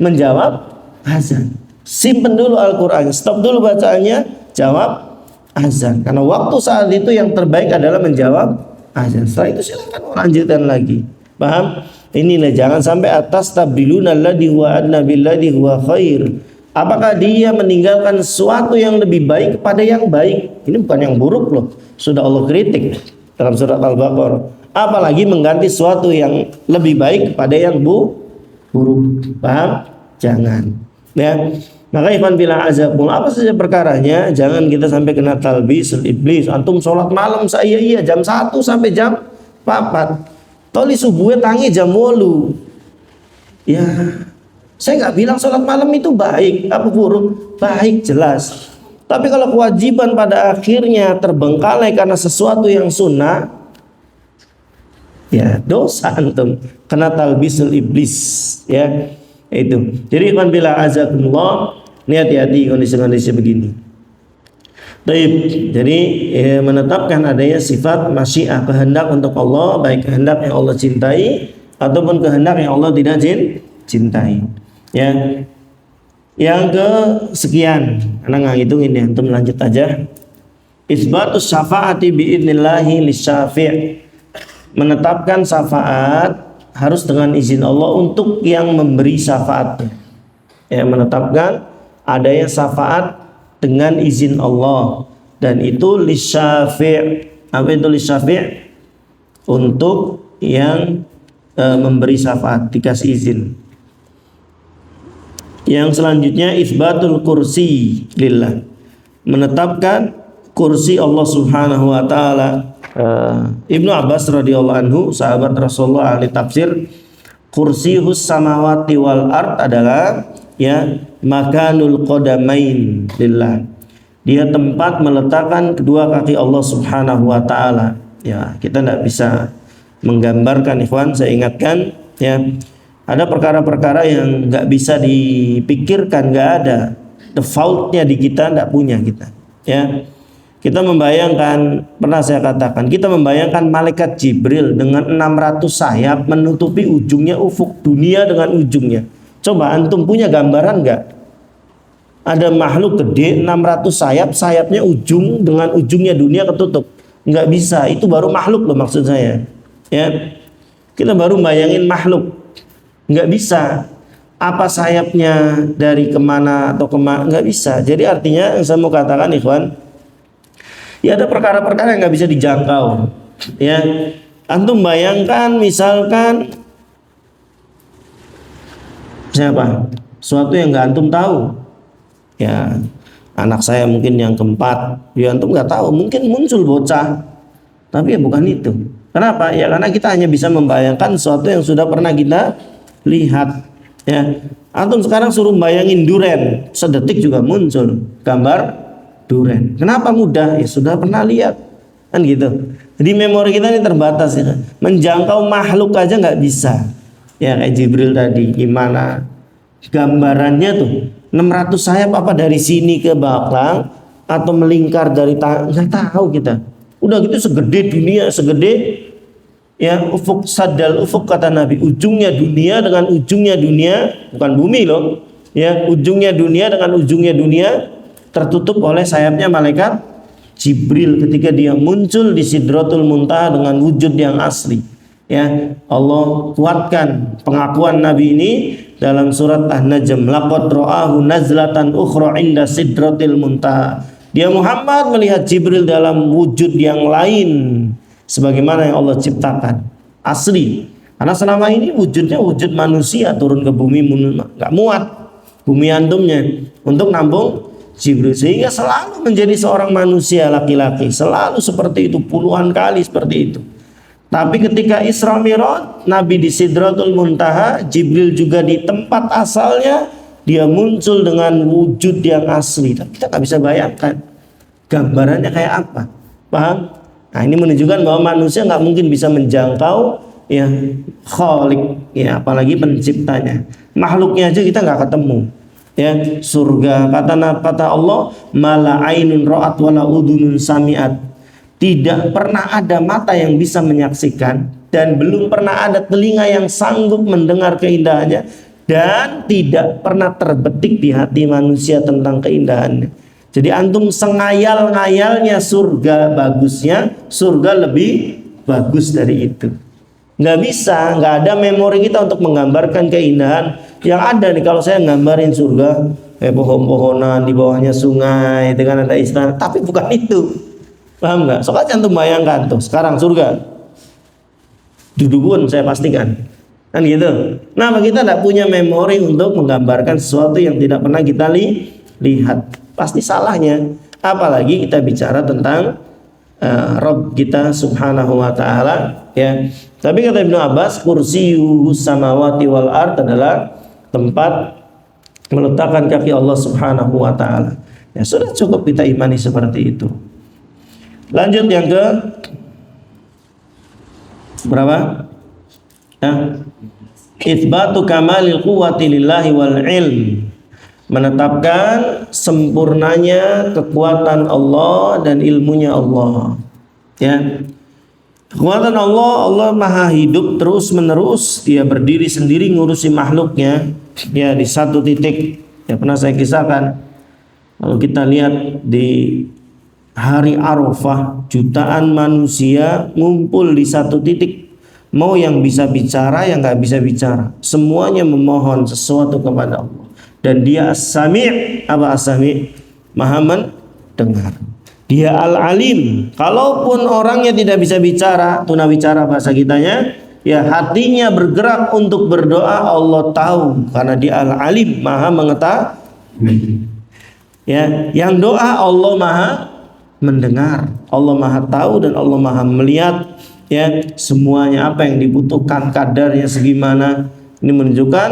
menjawab azan. Simpen dulu Al-Quran, stop dulu bacaannya, jawab azan. Karena waktu saat itu yang terbaik adalah menjawab azan. Setelah itu silakan lanjutkan lagi. Paham? Inilah, jangan sampai atas tabdiluna alladhi huwa adna billadhi huwa khair. Apakah dia meninggalkan sesuatu yang lebih baik kepada yang baik? Ini bukan yang buruk loh. Sudah Allah kritik dalam surat Al-Baqarah. Apalagi mengganti sesuatu yang lebih baik kepada yang buruk. Paham? Jangan. Ya. Maka ikhwan bila azakumullah, apa saja perkaranya, jangan kita sampai kena talbisul iblis. Antum sholat malam saya iya jam 1 sampai jam 4. Toli subuhnya tangi jam 8. Ya, saya nggak bilang sholat malam itu baik apa buruk, baik jelas. Tapi kalau kewajiban pada akhirnya terbengkalai karena sesuatu yang sunnah, ya dosa antum, kena talbisul iblis, ya. Itu. Jadi ikhwan bila azakumullah, ini hati-hati kondisi-kondisi begini. Baik. Jadi menetapkan adanya sifat masyiah, kehendak untuk Allah, baik kehendak yang Allah cintai ataupun kehendak yang Allah tidak cintai. Ya. Yang kesekian, karena ngitungin ya, antum lanjut aja. Isbatus syafaati biidnillahi lisyafi'. Menetapkan syafaat harus dengan izin Allah untuk yang memberi syafaatnya. Ya, menetapkan adanya syafaat dengan izin Allah, dan itu lisyafi'. Apa itu lisyafi'? Untuk yang memberi syafaat, dikasih izin. Yang selanjutnya isbatul kursi lillah. Menetapkan kursi Allah Subhanahu wa taala. Ibnu Abbas radhiyallahu anhu, sahabat Rasulullah, ahli tafsir, kursihus samawati wal ard adalah ya makanul qadamain lillah. Dia tempat meletakkan kedua kaki Allah Subhanahu wa taala. Ya, kita tidak bisa menggambarkan, ikhwan, saya ingatkan ya. Ada perkara-perkara yang nggak bisa dipikirkan, nggak ada. Defaultnya di kita, nggak punya kita. Ya, kita membayangkan, pernah saya katakan, kita membayangkan malaikat Jibril dengan 600 sayap menutupi ujungnya ufuk dunia dengan ujungnya. Coba antum punya gambaran nggak? Ada makhluk gede 600 sayap, sayapnya ujung dengan ujungnya dunia ketutup. Nggak bisa. Itu baru makhluk loh maksud saya. Ya, kita baru bayangin makhluk. Nggak bisa. Apa sayapnya dari kemana atau kemana, nggak bisa. Jadi artinya yang saya mau katakan, ikhwan, ya ada perkara-perkara yang nggak bisa dijangkau. Ya, antum bayangkan misalkan siapa? Suatu yang nggak antum tahu. Ya, anak saya mungkin yang keempat, ya antum nggak tahu, mungkin muncul bocah, tapi ya bukan itu. Kenapa? Ya karena kita hanya bisa membayangkan sesuatu yang sudah pernah kita lihat. Ya, antum sekarang suruh bayangin duren, sedetik juga muncul gambar duren. Kenapa mudah? Ya sudah pernah lihat, kan gitu. Jadi memori kita ini terbatas ya. Menjangkau makhluk aja nggak bisa. Ya kayak Jibril tadi, gimana gambarannya tuh 600 sayap apa dari sini ke belakang atau melingkar dari nggak tahu kita. Udah gitu segede dunia, segede ya ufuk sadal ufuk kata Nabi, ujungnya dunia dengan ujungnya dunia, bukan bumi loh. Ya, ujungnya dunia dengan ujungnya dunia tertutup oleh sayapnya malaikat Jibril ketika dia muncul di Sidratul Muntaha dengan wujud yang asli. Ya, Allah kuatkan pengakuan Nabi ini dalam surat An-Najm, laqad ra'ahu nazlatan ukhra 'inda Sidratil Muntaha. Dia Muhammad melihat Jibril dalam wujud yang lain sebagaimana yang Allah ciptakan, asli. Karena selama ini wujudnya wujud manusia turun ke bumi nggak muat bumi antumnya untuk nampung Jibril, sehingga selalu menjadi seorang manusia laki-laki, selalu seperti itu, puluhan kali seperti itu. Tapi ketika Isra Mi'raj, Nabi di Sidratul Muntaha, Jibril juga di tempat asalnya, dia muncul dengan wujud yang asli. Tapi kita nggak bisa bayangkan gambarannya kayak apa, paham? Nah, ini menunjukkan bahwa manusia nggak mungkin bisa menjangkau ya Khalik, ya apalagi penciptanya. Makhluknya aja kita nggak ketemu. Ya, surga kata Allah, mala ainun ra'at wala udhunun sami'at. Tidak pernah ada mata yang bisa menyaksikan dan belum pernah ada telinga yang sanggup mendengar keindahannya, dan tidak pernah terbetik di hati manusia tentang keindahannya. Jadi antum sengayal-ngayalnya surga bagusnya, surga lebih bagus dari itu. Nggak bisa, nggak ada memori kita untuk menggambarkan keindahan yang ada nih. Kalau saya gambarin surga, pohon-pohonan, di bawahnya sungai, dengan ada istana, tapi bukan itu. Paham nggak? Soalnya antum bayangkan tuh, sekarang surga, dudukun saya pastikan. Kan gitu. Nah, kita tidak punya memori untuk menggambarkan sesuatu yang tidak pernah kita lihat. Pasti salahnya. Apalagi kita bicara tentang Rabb kita subhanahu wa ta'ala, ya. Tapi kata Ibnu Abbas, kursiyuhu samawati wal ard adalah tempat meletakkan kaki Allah subhanahu wa ta'ala. Ya sudah, cukup kita imani seperti itu. Lanjut yang ke berapa? Ya. Itsbatu kamalil quwwati lillahi wal ilm. Menetapkan sempurnanya kekuatan Allah dan ilmunya Allah. Ya. Kekuatan Allah, Allah maha hidup terus menerus. Dia berdiri sendiri ngurusi makhluknya. Ya, di satu titik. Ya, pernah saya kisahkan. Kalau kita lihat di hari Arafah, jutaan manusia ngumpul di satu titik. Mau yang bisa bicara, yang nggak bisa bicara. Semuanya memohon sesuatu kepada Allah. Dan dia as-sami', apa as-sami'? Maha mendengar. Dia al-alim. Kalaupun orangnya tidak bisa bicara, tunawicara bahasa kitanya, ya hatinya bergerak untuk berdoa, Allah tahu karena dia al-alim, maha mengetahui. Ya, yang doa Allah maha mendengar, Allah maha tahu dan Allah maha melihat, ya semuanya apa yang dibutuhkan, kadarnya segimana. Ini menunjukkan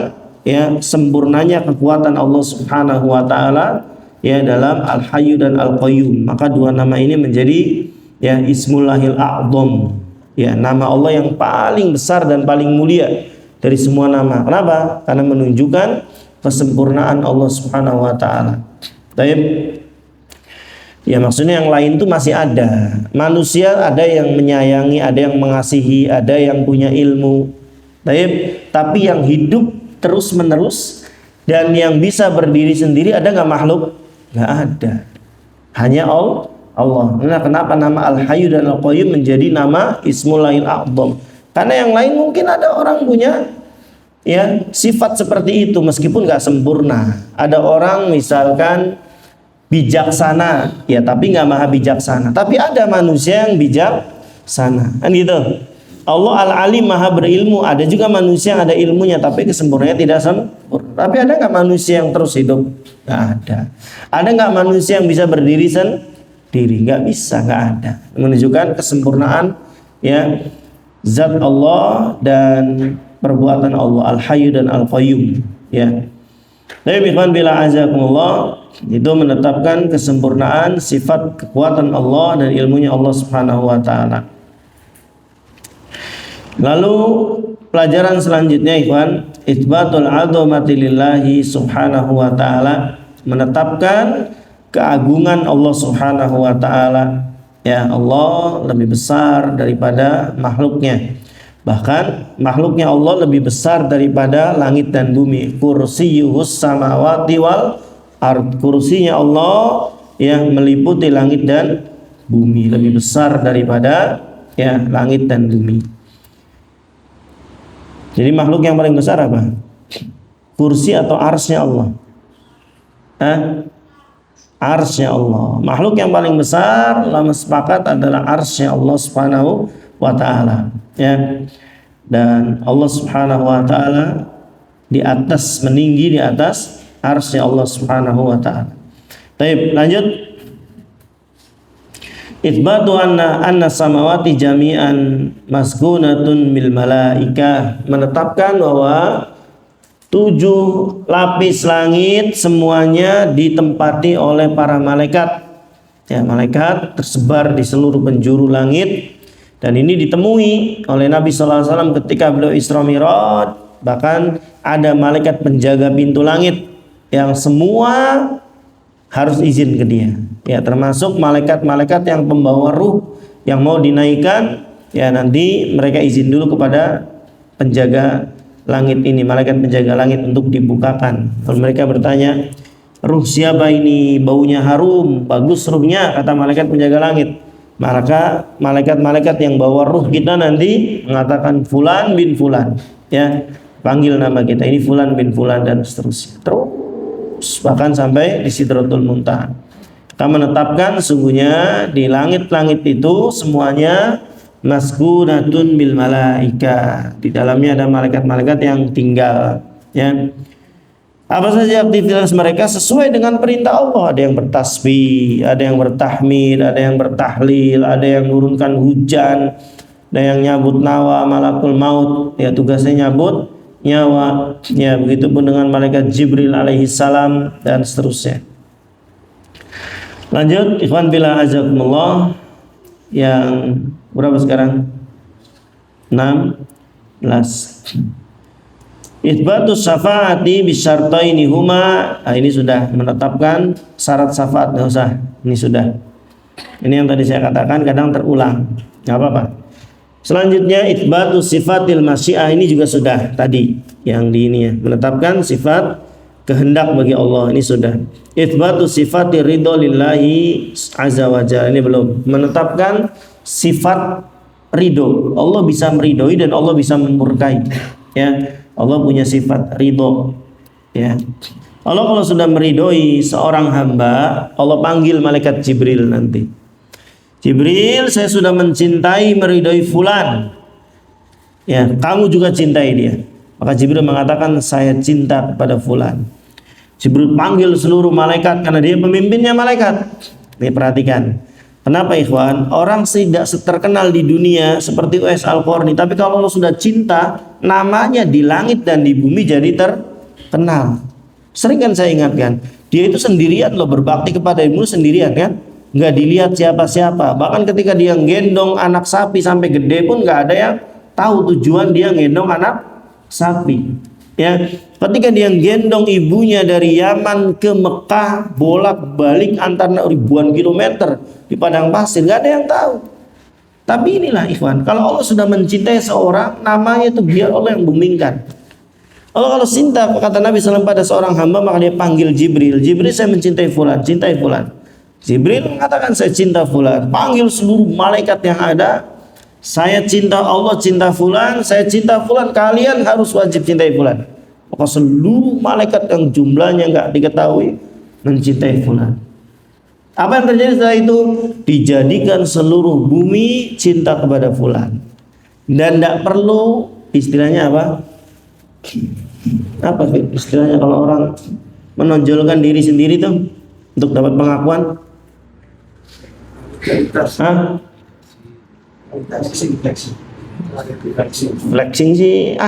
ya sempurnanya kekuatan Allah subhanahu wa ta'ala ya dalam Al-Hayyu dan Al-Qayyum. Maka dua nama ini menjadi ya Ismullahil A'zam, ya nama Allah yang paling besar dan paling mulia dari semua nama. Kenapa? Karena menunjukkan kesempurnaan Allah subhanahu wa ta'ala. Baik. Ya maksudnya yang lain itu masih ada. Manusia ada yang menyayangi, ada yang mengasihi, ada yang punya ilmu. Baik. Tapi yang hidup terus menerus dan yang bisa berdiri sendiri ada nggak makhluk? Nggak ada. Hanya Allah. Nah, kenapa nama Al-Hayyu dan Al-Qayyum menjadi nama Ismullahil A'zam? Karena yang lain mungkin ada orang punya ya sifat seperti itu meskipun nggak sempurna. Ada orang misalkan bijaksana, ya tapi nggak maha bijaksana. Tapi ada manusia yang bijaksana, kan gitu. Allah al-alim maha berilmu. Ada juga manusia yang ada ilmunya tapi kesempurnaannya tidak sempurna. Tapi ada nggak manusia yang terus hidup? Nggak ada. Ada nggak manusia yang bisa berdiri sendiri? Nggak bisa, nggak ada. Menunjukkan kesempurnaan ya zat Allah dan perbuatan Allah Al-Hayyu dan Al-Qayyum. Ya. Tapi ikhwan bila azakumullah, itu menetapkan kesempurnaan sifat kekuatan Allah dan ilmunya Allah Subhanahu wa taala. Lalu pelajaran selanjutnya ikhwan, itsbatul 'azamati lillahi subhanahu wa ta'ala, menetapkan keagungan Allah subhanahu wa ta'ala. Ya, Allah lebih besar daripada makhluknya. Bahkan makhluknya Allah lebih besar daripada langit dan bumi. Kursiyuhus samawati wal ard. Kursinya Allah yang meliputi langit dan bumi, lebih besar daripada ya langit dan bumi. Jadi makhluk yang paling besar apa? Kursi atau arsy-nya Allah? Arsy-nya Allah. Makhluk yang paling besar ulama sepakat adalah arsy-nya Allah subhanahu wa ta'ala, ya. Dan Allah subhanahu wa ta'ala di atas, meninggi di atas arsy Allah subhanahu wa ta'ala. Baik, lanjut. Itsbatu anna samawati jami'an maskunatun bil malaikah, menetapkan bahwa 7 lapis langit semuanya ditempati oleh para malaikat. Ya, malaikat tersebar di seluruh penjuru langit, dan ini ditemui oleh Nabi sallallahu alaihi wasallam ketika beliau Isra Mi'raj. Bahkan ada malaikat penjaga pintu langit yang semua harus izin ke dia. Ya, termasuk malaikat-malaikat yang pembawa ruh yang mau dinaikkan, ya nanti mereka izin dulu kepada penjaga langit ini, malaikat penjaga langit, untuk dibukakan. Lalu mereka bertanya, ruh siapa ini? Baunya harum, bagus ruhnya, kata malaikat penjaga langit. Maka malaikat-malaikat yang bawa ruh kita nanti mengatakan fulan bin fulan, ya, panggil nama kita, ini fulan bin fulan, dan seterusnya. Terus bahkan sampai di Sidratul Muntaha. Kita menetapkan sungguhnya di langit-langit itu semuanya maskunatun bil malaika. Di dalamnya ada malaikat-malaikat yang tinggal, ya. Apa saja aktivitas mereka sesuai dengan perintah Allah. Ada yang bertasbih, ada yang bertahmid, ada yang bertahlil, ada yang menurunkan hujan, ada yang nyabut nyawa malakul maut, ya tugasnya nyabut nyawa, ya begitupun dengan malaikat Jibril alaihi salam, dan seterusnya. Lanjut, ikhwan billah azakumullah, yang berapa sekarang? 16. Itsbatu syafaati bisyartaini huma. Ini sudah menetapkan syarat syafaat, enggak usah. Ini sudah. Ini yang tadi saya katakan kadang terulang. Enggak apa-apa. Selanjutnya itsbatu sifatil masyiah, ini juga sudah tadi yang di ini ya, menetapkan sifat kehendak bagi Allah, ini sudah. Itsbatu sifati ridho lillahi azza wa jalla, ini belum. Menetapkan sifat ridho, Allah bisa meridhoi dan Allah bisa memurkai, ya. Allah punya sifat ridho, ya. Allah kalau sudah meridhoi seorang hamba, Allah panggil malaikat Jibril nanti. Jibril, saya sudah mencintai, meridhoi fulan, ya, kamu juga cintai dia. Maka Jibril mengatakan, saya cinta kepada fulan. Jibril panggil seluruh malaikat karena dia pemimpinnya malaikat. Nih perhatikan, kenapa ikhwan? Orang tidak terkenal di dunia seperti Uwais Al-Qarni, tapi kalau Allah sudah cinta, namanya di langit dan di bumi jadi terkenal. Sering kan saya ingatkan, dia itu sendirian loh, berbakti kepada ibu sendirian kan, nggak dilihat siapa-siapa. Bahkan ketika dia gendong anak sapi sampai gede pun nggak ada yang tahu tujuan dia gendong anak sapi, ya. Ketika dia gendong ibunya dari Yaman ke Mekah, bolak-balik antara ribuan kilometer di padang pasir, nggak ada yang tahu. Tapi inilah ikhwan, kalau Allah sudah mencintai seorang, namanya itu biar Allah yang boomingkan. Allah kalau cinta, kata Nabi SAW pada seorang hamba, maka dia panggil Jibril. Jibril, saya mencintai fulan, cintai fulan. Jibril mengatakan, saya cinta fulan. Panggil seluruh malaikat yang ada, saya cinta Allah, cinta fulan, saya cinta fulan, kalian harus wajib cintai fulan. Maka seluruh malaikat yang jumlahnya nggak diketahui mencintai fulan. Apa yang terjadi setelah itu? Dijadikan seluruh bumi cinta kepada fulan. Dan tidak perlu istilahnya apa? Apa istilahnya kalau orang menonjolkan diri sendiri tuh untuk dapat pengakuan? Flexing sih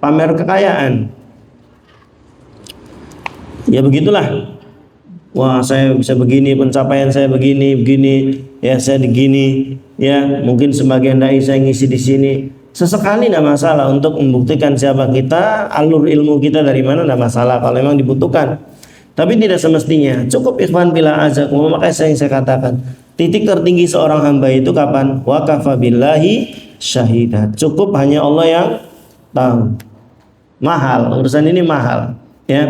pamer kekayaan. Ya begitulah. Wah, saya bisa begini, pencapaian saya begini, ya saya begini, ya mungkin sebagian dai saya ngisi di sini, Sesekali tidak masalah untuk membuktikan siapa kita, alur ilmu kita dari mana, tidak masalah kalau memang dibutuhkan. Tapi tidak semestinya. Cukup ikhwan bila azakumullah. Makanya saya katakan, titik tertinggi seorang hamba itu kapan? Wa kafa billahi syahida. Cukup hanya Allah yang tahu. Mahal, urusan ini mahal, ya.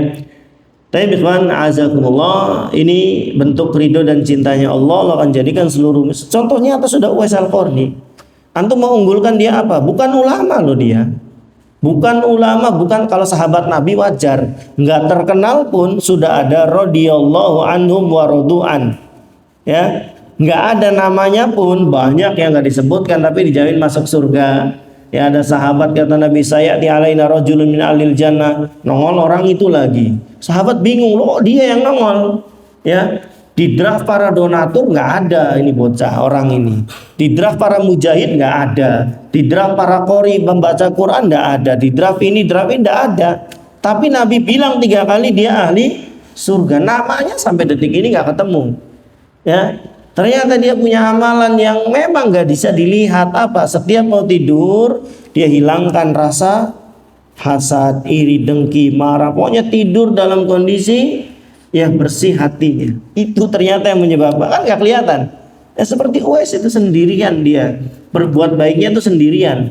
Tapi ikhwan azakumullah, ini bentuk ridho dan cintanya Allah. Allah akan jadikan seluruh. Contohnya atas sudah Uwais Al-Qarni. Antum mau unggulkan dia apa? Bukan ulama loh dia. Bukan ulama, bukan kalau sahabat Nabi wajar. Nggak terkenal pun sudah ada radhiyallahu anhum wa radu'an. Ya, nggak ada namanya pun banyak yang nggak disebutkan tapi dijamin masuk surga. Ya, ada sahabat kata Nabi, saya di alaina rajulun min alil jannah. Nongol orang itu lagi. Sahabat bingung, loh dia yang nongol. Ya. Di draft para donatur nggak ada ini bocah orang ini. Di draft para mujahid nggak ada. Di draft para qori membaca Quran nggak ada. Di draft ini nggak ada. Tapi Nabi bilang 3 kali dia ahli surga. Namanya sampai detik ini nggak ketemu. Ya, ternyata dia punya amalan yang memang nggak bisa dilihat apa. Setiap mau tidur dia hilangkan rasa hasad, iri, dengki, marah. Pokoknya tidur dalam kondisi yang bersih hatinya. Itu ternyata yang menyebabkan, kan nggak kelihatan. Ya seperti Uwais itu sendirian dia berbuat baiknya itu sendirian.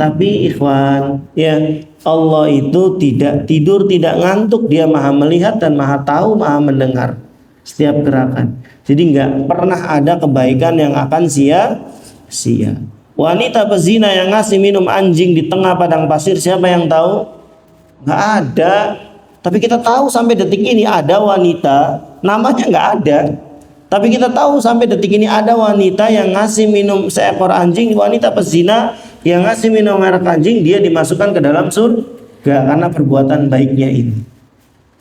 Tapi ikhwan, ya Allah itu tidak tidur, tidak ngantuk. Dia maha melihat dan maha tahu, maha mendengar setiap gerakan. Jadi nggak pernah ada kebaikan yang akan sia-sia. Wanita pezina yang ngasih minum anjing di tengah padang pasir, siapa yang tahu? Nggak ada. Tapi kita tahu sampai detik ini ada wanita, namanya nggak ada. Tapi kita tahu sampai detik ini ada wanita yang ngasih minum seekor anjing, wanita pezina yang ngasih minum merek anjing, dia dimasukkan ke dalam surga karena perbuatan baiknya ini.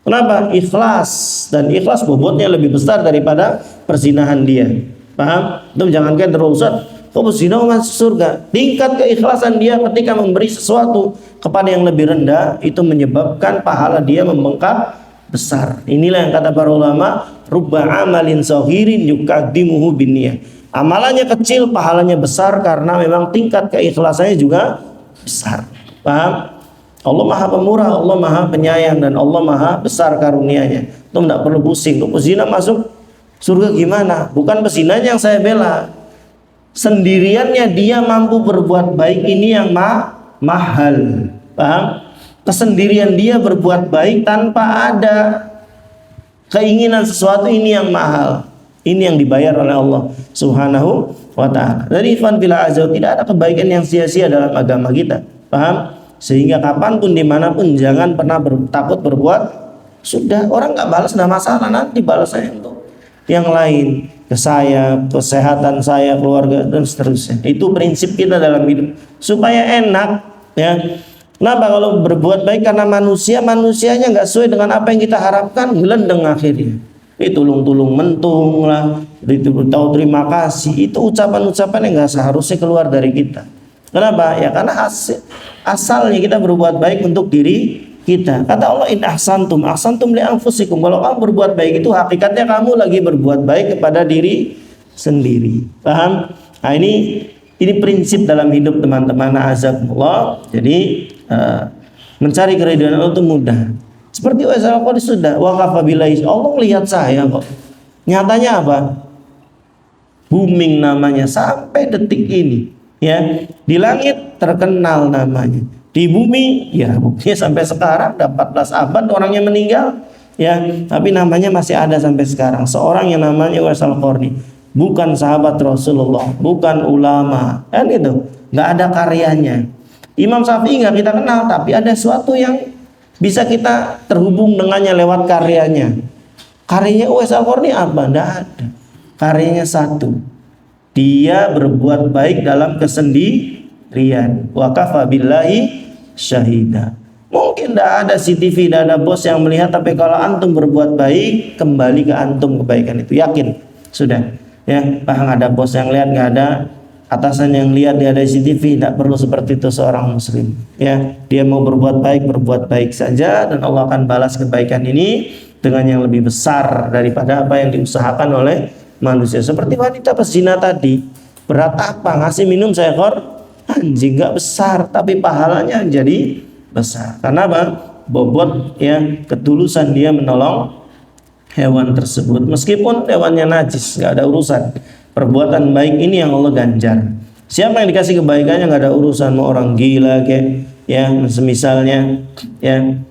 Kenapa? Ikhlas, dan ikhlas bobotnya lebih besar daripada perzinahan dia. Paham? Itu jangankan terusan, kok berzina masuk surga? Tingkat keikhlasan dia ketika memberi sesuatu kepada yang lebih rendah itu menyebabkan pahala dia membengkak besar. Inilah yang kata para ulama, rubba amalin sahirin yukaddimuhu binniyah. Amalannya kecil, pahalanya besar karena memang tingkat keikhlasannya juga besar. Paham? Allah maha pemurah, Allah maha penyayang, dan Allah maha besar karunianya. Itu tidak perlu pusing. Untuk pezina masuk surga gimana? Bukan pezinanya yang saya bela, sendiriannya dia mampu berbuat baik ini yang mahal. Paham? Kesendirian dia berbuat baik tanpa ada keinginan sesuatu, ini yang mahal. Ini yang dibayar oleh Allah Subhanahu wa ta'ala. Jadi ikhwan bila azau, tidak ada kebaikan yang sia-sia dalam agama kita. Paham? Sehingga kapanpun dimanapun jangan pernah takut berbuat. Sudah, orang nggak balas nggak masalah, nanti balas saya untuk yang lain, ke saya, kesehatan saya, keluarga, dan seterusnya. Itu prinsip kita dalam hidup supaya enak, ya. Kenapa? Kalau berbuat baik karena manusianya nggak sesuai dengan apa yang kita harapkan, gelendeng akhirnya. Itu tulung-tulung mentung lah, itu tahu terima kasih, itu ucapan-ucapan yang nggak seharusnya keluar dari kita. Kenapa? Ya karena asalnya kita berbuat baik untuk diri kita. Kata Allah, in ahsantum li anfusikum. Kalau kamu berbuat baik itu hakikatnya kamu lagi berbuat baik kepada diri sendiri. Paham? Nah, ini prinsip dalam hidup teman-teman, azakumullah. Jadi mencari keridhaan Allah itu mudah. Seperti Uwais Al-Qarni sudah waqafa billahi, Allah melihat saya kok. Nyatanya apa? Booming namanya sampai detik ini. Ya, di langit terkenal namanya. Di bumi, ya buktinya sampai sekarang udah 14 abad orangnya meninggal, ya, tapi namanya masih ada sampai sekarang. Seorang yang namanya Uwais Al-Qarni, bukan sahabat Rasulullah, bukan ulama, kan itu, nggak ada karyanya. Imam Syafi'i nggak kita kenal, tapi ada sesuatu yang bisa kita terhubung dengannya lewat karyanya. Karyanya Uwais Al-Qarni apa? Nggak ada. Karyanya satu, dia berbuat baik dalam kesendirian. Wa kafa billahi syahida. Mungkin tidak ada CCTV, tidak ada bos yang melihat, tapi kalau antum berbuat baik, kembali ke antum kebaikan itu, yakin sudah. Ya, bahkan ada bos yang lihat, nggak ada atasan yang lihat, dia ada CCTV, tidak perlu seperti itu seorang muslim. Ya, dia mau berbuat baik saja, dan Allah akan balas kebaikan ini dengan yang lebih besar daripada apa yang diusahakan oleh manusia. Seperti wanita pezina tadi, berat apa ngasih minum seekor anjing, nggak besar, tapi pahalanya jadi besar. Karena apa? Bobot ya ketulusan dia menolong hewan tersebut. Meskipun hewannya najis, nggak ada urusan. Perbuatan baik ini yang Allah ganjar. Siapa yang dikasih kebaikannya nggak ada urusan, mau orang gila kayak ya semisalnya ya.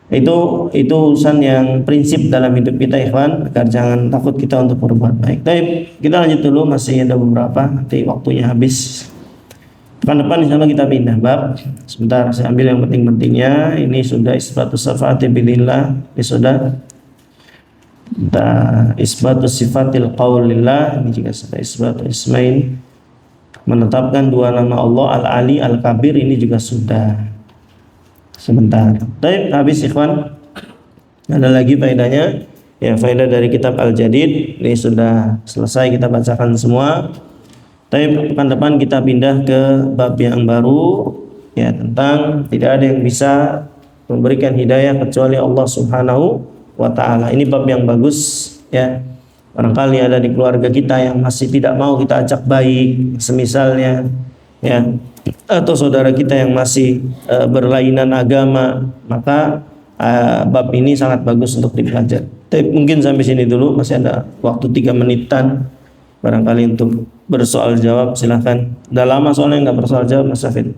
Itu urusan yang prinsip dalam hidup kita, ikhwan, agar jangan takut kita untuk berbuat baik. Baik, kita lanjut dulu, masih ada beberapa, nanti waktunya habis. Depan insyaallah kita pindah bab. Sebentar saya ambil yang penting-pentingnya. Ini sudah isbatus sifati bilillah, ini sudah isbatus sifatil qaulillah, ini juga sudah isbatus ismain, menetapkan dua nama Allah, Al-Ali, Al-Kabir, ini juga sudah. Sebentar. Baik, habis ikhwan. Ada lagi faedahnya. Ya, faedah dari kitab Al-Jadid ini sudah selesai kita bacakan semua. Tapi pekan depan kita pindah ke bab yang baru ya, tentang tidak ada yang bisa memberikan hidayah kecuali Allah Subhanahu wa taala. Ini bab yang bagus ya. Barangkali ada di keluarga kita yang masih tidak mau kita ajak baik, semisalnya ya, atau saudara kita yang masih berlainan agama, maka bab ini sangat bagus untuk dipelajari. Tapi mungkin sampai sini dulu, masih ada waktu 3 menitan barangkali untuk bersoal jawab, silahkan. Udah lama soalnya nggak bersoal jawab, Mas Safid.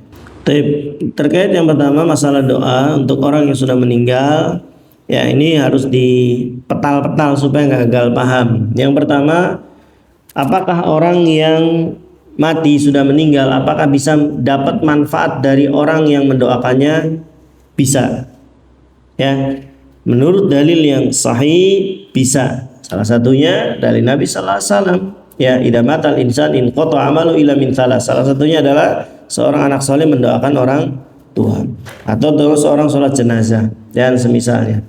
Terkait yang pertama masalah doa untuk orang yang sudah meninggal, ya ini harus dipetal-petal supaya nggak gagal paham. Yang pertama, apakah orang yang mati sudah meninggal, apakah bisa dapat manfaat dari orang yang mendoakannya? Bisa. Ya, menurut dalil yang sahih bisa. Salah satunya dari Nabi sallallahu alaihi wasallam, ya, idza matal insan in qata amalu illa min salas. Salah satunya adalah seorang anak soleh mendoakan orang tua, atau terus seorang sholat jenazah dan semisalnya.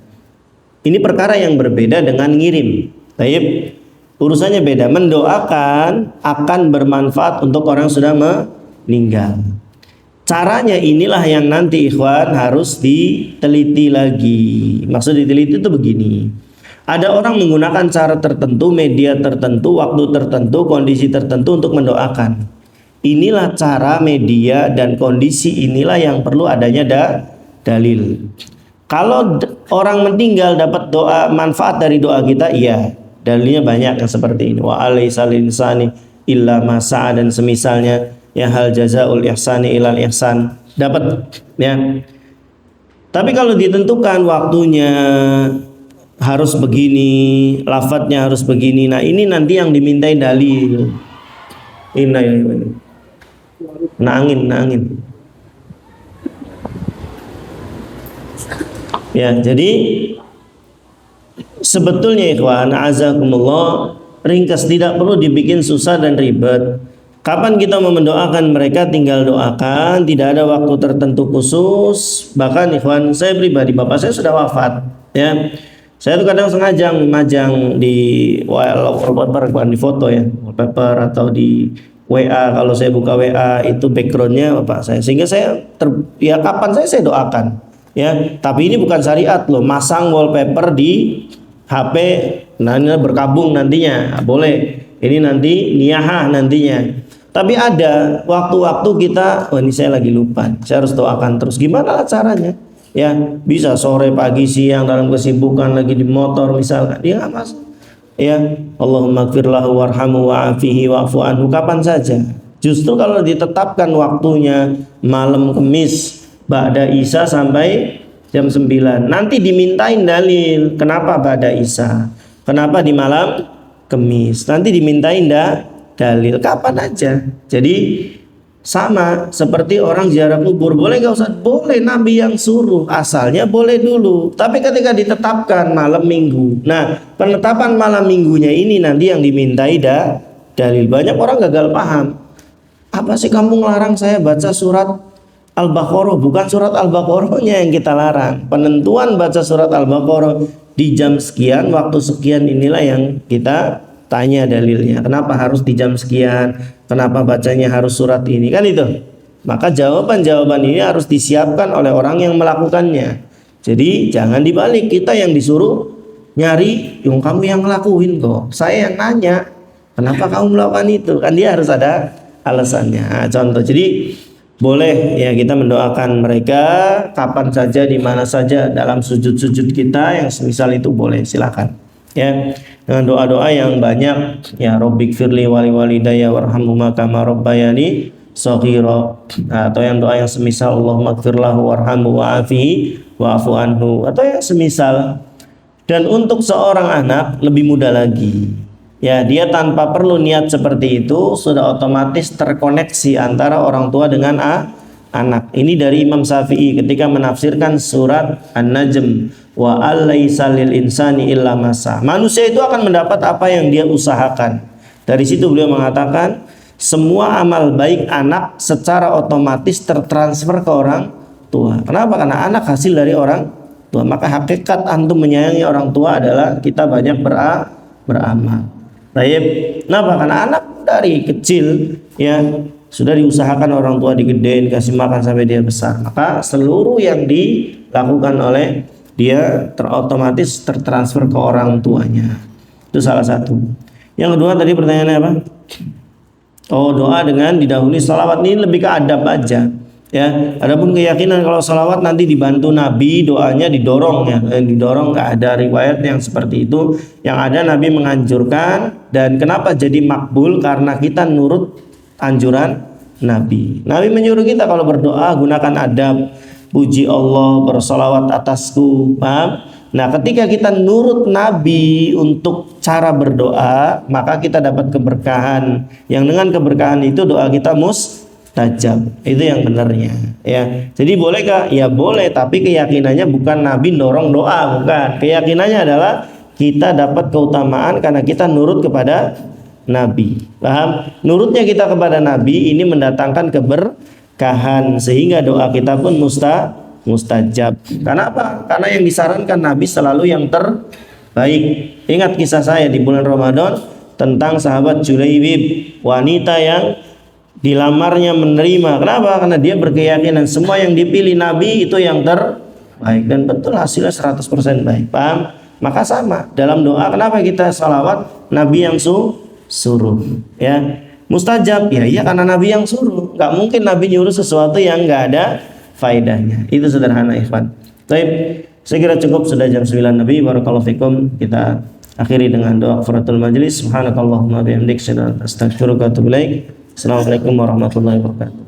Ini perkara yang berbeda dengan ngirim. Baik, urusannya beda. Mendoakan akan bermanfaat untuk orang yang sudah meninggal. Caranya inilah yang nanti ikhwan harus diteliti lagi. Maksud diteliti itu begini. Ada orang menggunakan cara tertentu, media tertentu, waktu tertentu, kondisi tertentu untuk mendoakan. Inilah cara, media, dan kondisi inilah yang perlu adanya dalil. Kalau orang meninggal dapat doa, manfaat dari doa kita, iya. Dalilnya banyak yang seperti ini. Wa alaisal insani illa ma sa'a, dan semisalnya, ya hal jazaul ihsani ilal ihsan, dapat ya. Tapi kalau ditentukan waktunya harus begini, lafadznya harus begini, nah ini nanti yang dimintai dalil. Ini angin. Ya, jadi sebetulnya ikhwan azakumullah, ringkas, tidak perlu dibikin susah dan ribet. Kapan kita mau mendoakan mereka, tinggal doakan, tidak ada waktu tertentu khusus. Bahkan ikhwan, saya pribadi, bapak saya sudah wafat ya. Saya tuh kadang sengaja memajang di wallpaper, bukan di foto ya, wallpaper atau di WA. Kalau saya buka WA itu backgroundnya bapak saya, sehingga saya ya kapan saya doakan ya. Tapi ini bukan syariat loh, masang wallpaper di HP, nah ini berkabung nantinya, boleh. Ini nanti niyahah nantinya. Tapi ada waktu-waktu kita, oh ini saya lagi lupa, saya harus doakan terus. Gimana lah caranya? Ya, bisa sore, pagi, siang, dalam kesibukan, lagi di motor misalkan. Ya nggak masalah. Ya, Allahumma gfir lahu warhamhu wa'afihi wa'fu anhu, kapan saja. Justru kalau ditetapkan waktunya malam Kamis ba'da Isya sampai jam 9, nanti dimintain dalil. Kenapa ba'da Isya? Kenapa di malam Kamis? Nanti dimintain dalil kapan aja. Jadi sama seperti orang ziarah kubur, boleh nggak Ustaz? Boleh, Nabi yang suruh, asalnya boleh dulu. Tapi ketika ditetapkan malam minggu, nah penetapan malam minggunya ini nanti yang dimintai dalil. Banyak orang gagal paham. Apa sih kamu ngelarang saya baca surat Al-Baqarah? Bukan surat Al-Baqarahnya yang kita larang. Penentuan baca surat Al-Baqarah di jam sekian, waktu sekian, inilah yang kita tanya dalilnya. Kenapa harus di jam sekian? Kenapa bacanya harus surat ini? Kan itu. Maka jawaban-jawaban ini harus disiapkan oleh orang yang melakukannya. Jadi jangan dibalik, kita yang disuruh nyari, kamu yang ngelakuin kok. Saya yang nanya, kenapa kamu melakukan itu? Kan dia harus ada alasannya. Nah, contoh, jadi boleh ya kita mendoakan mereka kapan saja, di mana saja, dalam sujud-sujud kita yang semisal itu boleh, silakan. Ya, dengan doa-doa yang banyak ya, Rabbik firli wali walidayya warhamhuma kama rabbayani shaghira, atau yang doa yang semisal Allahumma gfirlahu warhamhu wa'afihi wa'fu anhu, atau yang semisal. Dan untuk seorang anak lebih mudah lagi. Ya, dia tanpa perlu niat seperti itu sudah otomatis terkoneksi antara orang tua dengan anak. Ini dari Imam Syafi'i ketika menafsirkan surat An-Najm, wa alaisa lil insani illa masa. Manusia itu akan mendapat apa yang dia usahakan. Dari situ beliau mengatakan semua amal baik anak secara otomatis tertransfer ke orang tua. Kenapa? Karena anak hasil dari orang tua. Maka hakikat antum menyayangi orang tua adalah kita banyak beramal. Baik, kenapa? Karena anak dari kecil ya sudah diusahakan orang tua, digedein, kasih makan sampai dia besar. Maka seluruh yang dilakukan oleh dia otomatis tertransfer ke orang tuanya. Itu salah satu. Yang kedua tadi pertanyaannya apa? Oh, doa dengan didahului salawat. Ini lebih ke adab aja. Ya, adapun keyakinan kalau salawat nanti dibantu Nabi, doanya didorong ya, didorong, nggak ada riwayat yang seperti itu. Yang ada Nabi menganjurkan, dan kenapa jadi makbul? Karena kita nurut anjuran Nabi. Nabi menyuruh kita kalau berdoa gunakan adab, puji Allah, bersalawat atasku, paham? Nah, ketika kita nurut Nabi untuk cara berdoa, maka kita dapat keberkahan. Yang dengan keberkahan itu doa kita mustajab. Itu yang benarnya ya. Jadi bolehkah? Ya boleh, tapi keyakinannya bukan Nabi dorong doa, bukan. Keyakinannya adalah kita dapat keutamaan karena kita nurut kepada Nabi. Paham? Nurutnya kita kepada Nabi ini mendatangkan keberkahan sehingga doa kita pun mustajab. Karena apa? Karena yang disarankan Nabi selalu yang terbaik. Ingat kisah saya di bulan Ramadan tentang sahabat Julaibib, wanita yang dilamarnya menerima. Kenapa? Karena dia berkeyakinan semua yang dipilih Nabi itu yang terbaik, dan betul hasilnya 100% baik. Paham? Maka sama dalam doa, kenapa kita salawat? Nabi yang suruh ya. Mustajab ya, iya karena Nabi yang suruh. Gak mungkin Nabi nyuruh sesuatu yang gak ada faedahnya. Itu sederhana ikhwan. Baik, saya kira cukup, sudah jam 9 lebih. Barakallahu fikum. Kita akhiri dengan doa kafaratul majlis. Subhanakallahumma bihamdik, asyhadu an la ilaha illa anta, astaghfiruka wa atubu ilaik. Assalamualaikum warahmatullahi wabarakatuh.